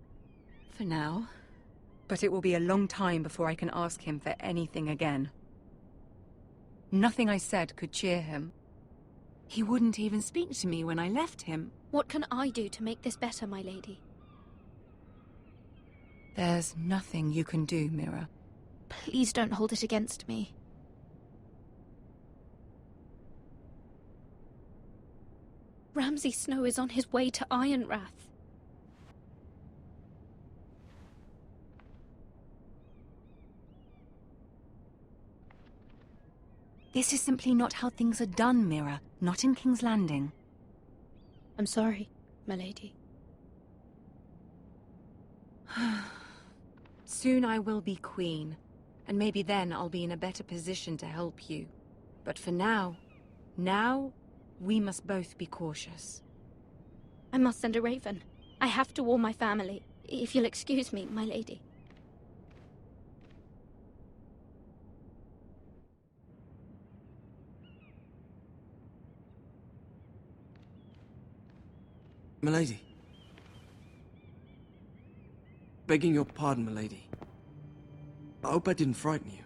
Speaker 15: For now. But it will be a long time before I can ask him for anything again. Nothing I said could cheer him. He wouldn't even speak to me when I left him.
Speaker 20: What can I do to make this better, my lady?
Speaker 15: There's nothing you can do, Mira.
Speaker 20: Please don't hold it against me. Ramsay Snow is on his way to Ironrath.
Speaker 15: This is simply not how things are done, Mira. Not in King's Landing.
Speaker 20: I'm sorry, my lady.
Speaker 15: Soon I will be queen, and maybe then I'll be in a better position to help you. But for now, we must both be cautious.
Speaker 20: I must send a raven. I have to warn my family. If you'll excuse me, my lady.
Speaker 14: Milady. Begging your pardon, milady. I hope I didn't frighten you.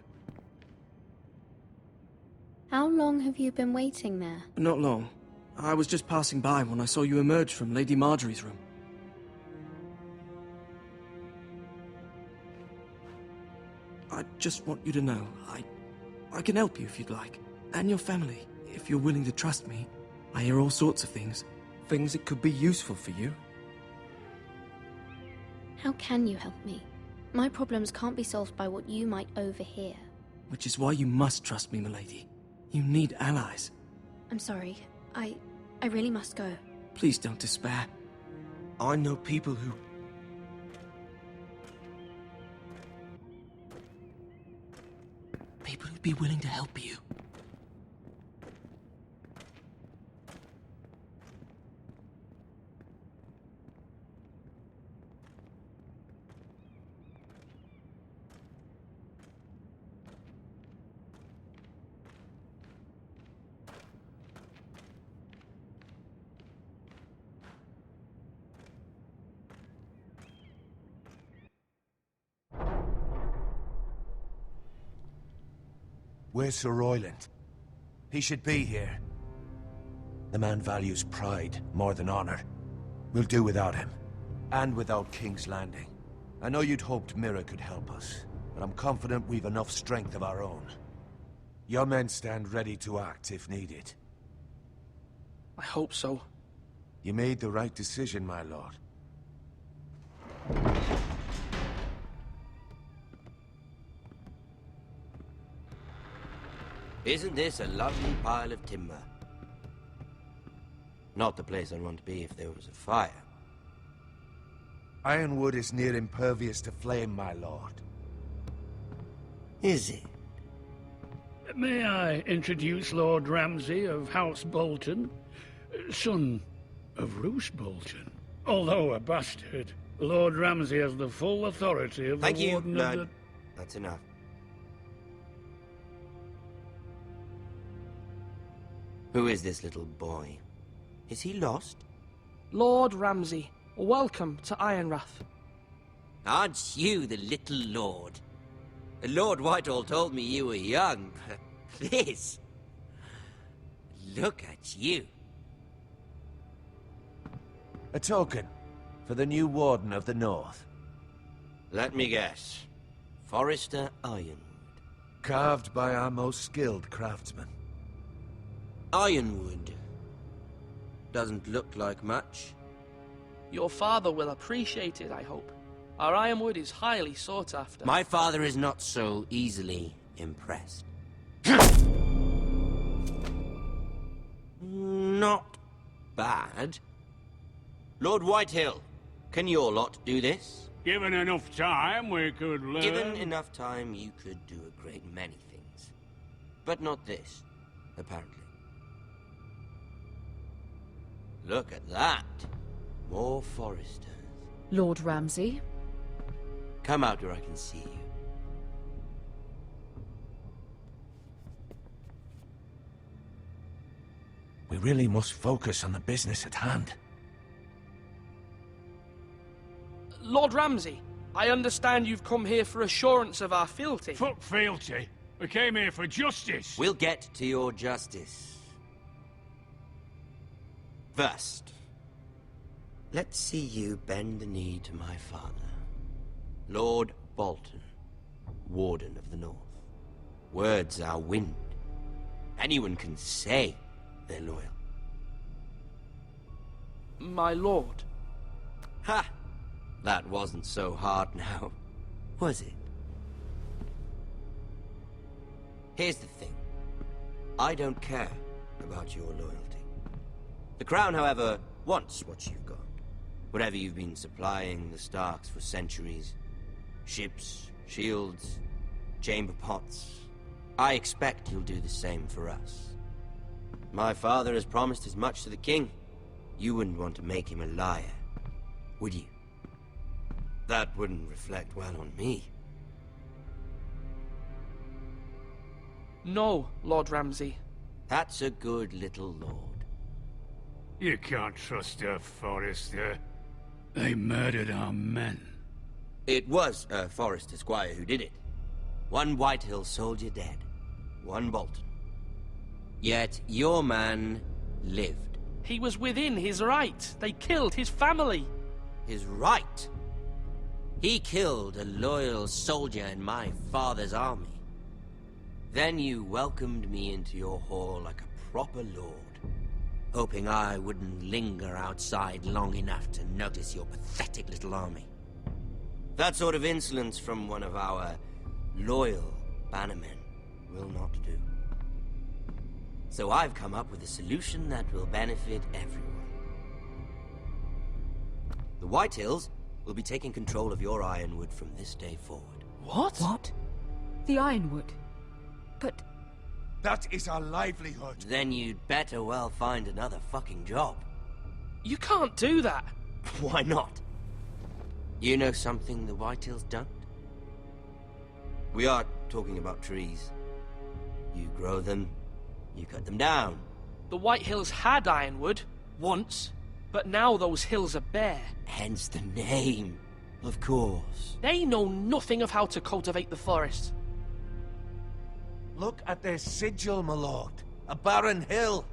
Speaker 12: How long have you been waiting there?
Speaker 14: Not long. I was just passing by when I saw you emerge from Lady Marjorie's room. I just want you to know, I can help you if you'd like. And your family, if you're willing to trust me. I hear all sorts of things. Things that could be useful for you.
Speaker 12: How can you help me? My problems can't be solved by what you might overhear.
Speaker 14: Which is why you must trust me, milady. You need allies.
Speaker 12: I'm sorry. I really must go.
Speaker 14: Please don't despair. I know people who... People who'd be willing to help you.
Speaker 6: Where's Sir Royland? He should be here. The man values pride more than honor. We'll do without him. And without King's Landing. I know you'd hoped Mira could help us, but I'm confident we've enough strength of our own. Your men stand ready to act if needed.
Speaker 14: I hope so.
Speaker 6: You made the right decision, my lord.
Speaker 18: Isn't this a lovely pile of timber? Not the place I'd want to be if there was a fire.
Speaker 6: Ironwood is near impervious to flame, my lord.
Speaker 18: Is it?
Speaker 2: May I introduce Lord Ramsay of House Bolton, son of Roose Bolton. Although a bastard, Lord Ramsay has the full authority of the Warden of the...
Speaker 18: That's enough. Who is this little boy? Is he lost?
Speaker 13: Lord Ramsay, welcome to Ironrath.
Speaker 18: Aren't you the little lord? Lord Whitehall told me you were young, but this... Look at you.
Speaker 6: A token for the new Warden of the North.
Speaker 18: Let me guess. Forrester Ironwood.
Speaker 6: Carved by our most skilled craftsmen.
Speaker 18: Ironwood. Doesn't look like much.
Speaker 13: Your father will appreciate it, I hope. Our ironwood is highly sought after.
Speaker 18: My father is not so easily impressed. Not bad. Lord Whitehill, can your lot do this?
Speaker 2: Given enough time, we could learn...
Speaker 18: Given enough time, you could do a great many things. But not this, apparently. Look at that. More Forresters.
Speaker 9: Lord Ramsay?
Speaker 18: Come out where I can see you.
Speaker 6: We really must focus on the business at hand.
Speaker 13: Lord Ramsay, I understand you've come here for assurance of our fealty.
Speaker 2: Fuck fealty. We came here for justice.
Speaker 18: We'll get to your justice. First, let's see you bend the knee to my father, Lord Bolton, Warden of the North. Words are wind. Anyone can say they're loyal.
Speaker 13: My lord.
Speaker 18: Ha! That wasn't so hard now, was it? Here's the thing. I don't care about your loyalty. The Crown, however, wants what you've got. Whatever you've been supplying the Starks for centuries. Ships, shields, chamber pots. I expect you'll do the same for us. My father has promised as much to the king. You wouldn't want to make him a liar, would you? That wouldn't reflect well on me.
Speaker 13: No, Lord Ramsay.
Speaker 18: That's a good little lord.
Speaker 2: You can't trust her, Forrester. They murdered our men.
Speaker 18: It was a Forrester squire who did it. One Whitehill soldier dead. One Bolton. Yet your man lived.
Speaker 13: He was within his right. They killed his family.
Speaker 18: His right? He killed a loyal soldier in my father's army. Then you welcomed me into your hall like a proper lord, hoping I wouldn't linger outside long enough to notice your pathetic little army. That sort of insolence from one of our loyal bannermen will not do. So I've come up with a solution that will benefit everyone. The Whitehills will be taking control of your Ironwood from this day forward.
Speaker 3: What?
Speaker 9: What? The Ironwood? But...
Speaker 6: That is our livelihood.
Speaker 18: Then you'd better well find another fucking job.
Speaker 13: You can't do that.
Speaker 18: Why not? You know something the Whitehills don't? We are talking about trees. You grow them, you cut them down.
Speaker 13: The Whitehills had Ironwood, once, but now those hills are bare.
Speaker 18: Hence the name, of course.
Speaker 13: They know nothing of how to cultivate the forest.
Speaker 6: Look at their sigil, my lord. A barren hill.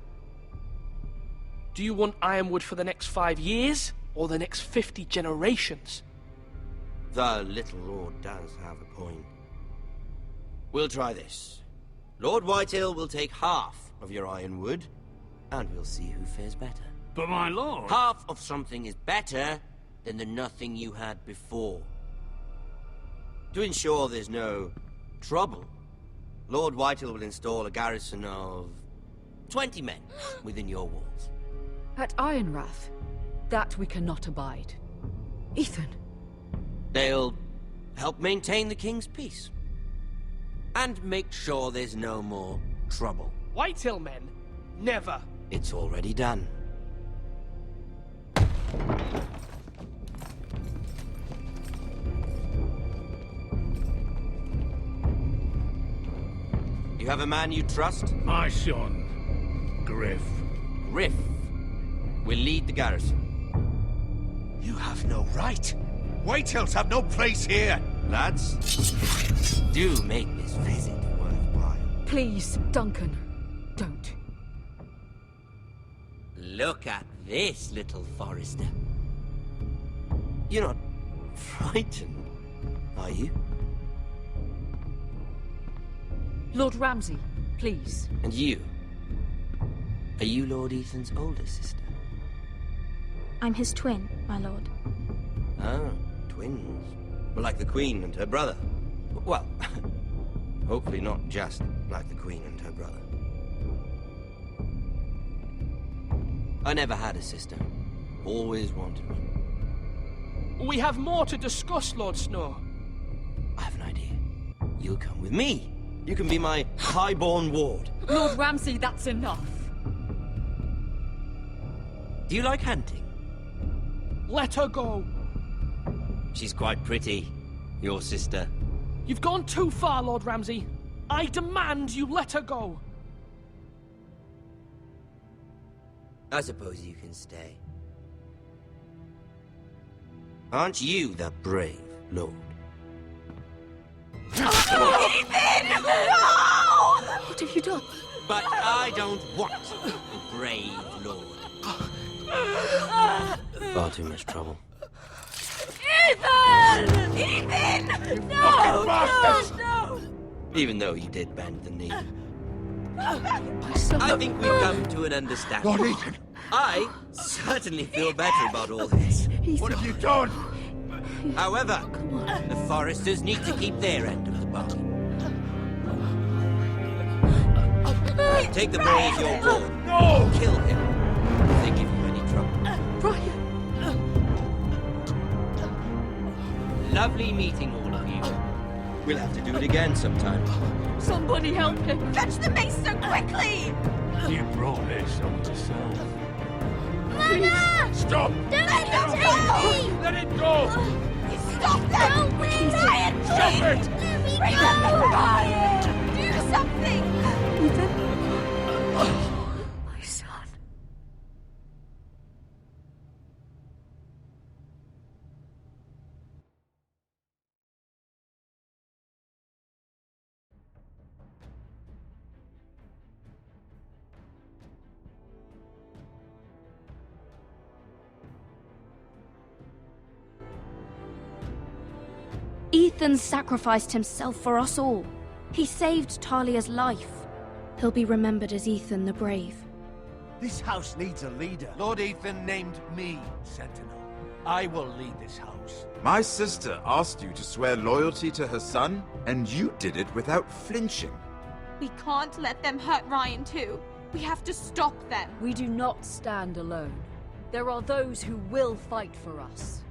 Speaker 13: Do you want Ironwood for the next 5 years, or the next 50 generations?
Speaker 18: The little lord does have a point. We'll try this. Lord Whitehill will take half of your Ironwood, and we'll see who fares better.
Speaker 2: But my lord...
Speaker 18: Half of something is better than the nothing you had before. To ensure there's no trouble, Lord Whitehill will install a garrison of 20 men within your walls.
Speaker 9: At Ironrath? That we cannot abide. Ethan!
Speaker 18: They'll help maintain the king's peace. And make sure there's no more trouble.
Speaker 13: Whitehill men? Never.
Speaker 18: It's already done. You have a man you trust?
Speaker 2: My son, Griff.
Speaker 18: Griff will lead the garrison.
Speaker 6: You have no right. Whitehills have no place here.
Speaker 18: Lads, do make this visit worthwhile.
Speaker 9: Please, Duncan, don't.
Speaker 18: Look at this, little Forrester. You're not frightened, are you?
Speaker 9: Lord Ramsay, please.
Speaker 18: And you? Are you Lord Ethan's older sister?
Speaker 10: I'm his twin, my lord.
Speaker 18: Ah, twins. Well, like the Queen and her brother. Well, hopefully not just like the Queen and her brother. I never had a sister. Always wanted one.
Speaker 13: We have more to discuss, Lord Snow.
Speaker 18: I have an idea. You'll come with me. You can be my highborn ward.
Speaker 9: Lord Ramsay, that's enough.
Speaker 18: Do you like hunting?
Speaker 13: Let her go.
Speaker 18: She's quite pretty, your sister.
Speaker 13: You've gone too far, Lord Ramsay. I demand you let her go.
Speaker 18: I suppose you can stay. Aren't you the brave lord?
Speaker 9: Ethan! No! What have you done?
Speaker 18: But I don't want a brave lord. Far too much trouble.
Speaker 9: Ethan! Ethan! No! No!
Speaker 18: Even though you did bend the knee.
Speaker 9: My son.
Speaker 18: I think we've come to an understanding.
Speaker 6: Lord Ethan!
Speaker 18: I certainly feel better about all this.
Speaker 6: What have you done?
Speaker 18: However, the Forresters need to keep their end of the bargain. Take the boy as your ward.
Speaker 6: No!
Speaker 18: Kill him if they give you any trouble.
Speaker 9: Brian!
Speaker 18: Lovely meeting all of you. We'll have to do it again sometime.
Speaker 9: Somebody help him! Fetch the mace so quickly!
Speaker 2: You brought this on yourself.
Speaker 20: Mama!
Speaker 2: Stop!
Speaker 20: Don't let him take me!
Speaker 2: Let it go!
Speaker 20: Stop that! Don't wait! Ryan, please!
Speaker 2: Stop it!
Speaker 20: Let me go! Ryan! Do something!
Speaker 9: Ethan? My son.
Speaker 12: Ethan sacrificed himself for us all. He saved Talia's life. He'll be remembered as Ethan the Brave.
Speaker 21: This house needs a leader. Lord Ethan named me Sentinel. I will lead this house.
Speaker 17: My sister asked you to swear loyalty to her son, and you did it without flinching.
Speaker 22: We can't let them hurt Ryan too. We have to stop them.
Speaker 9: We do not stand alone. There are those who will fight for us.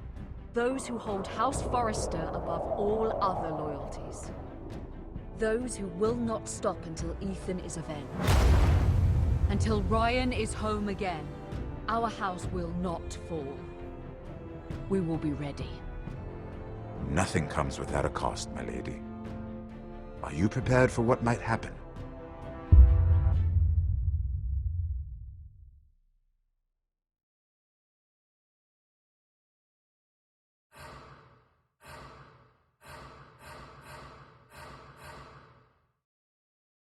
Speaker 9: Those who hold House Forrester above all other loyalties. Those who will not stop until Ethan is avenged. Until Ryan is home again, our house will not fall. We will be ready.
Speaker 17: Nothing comes without a cost, my lady. Are you prepared for what might happen?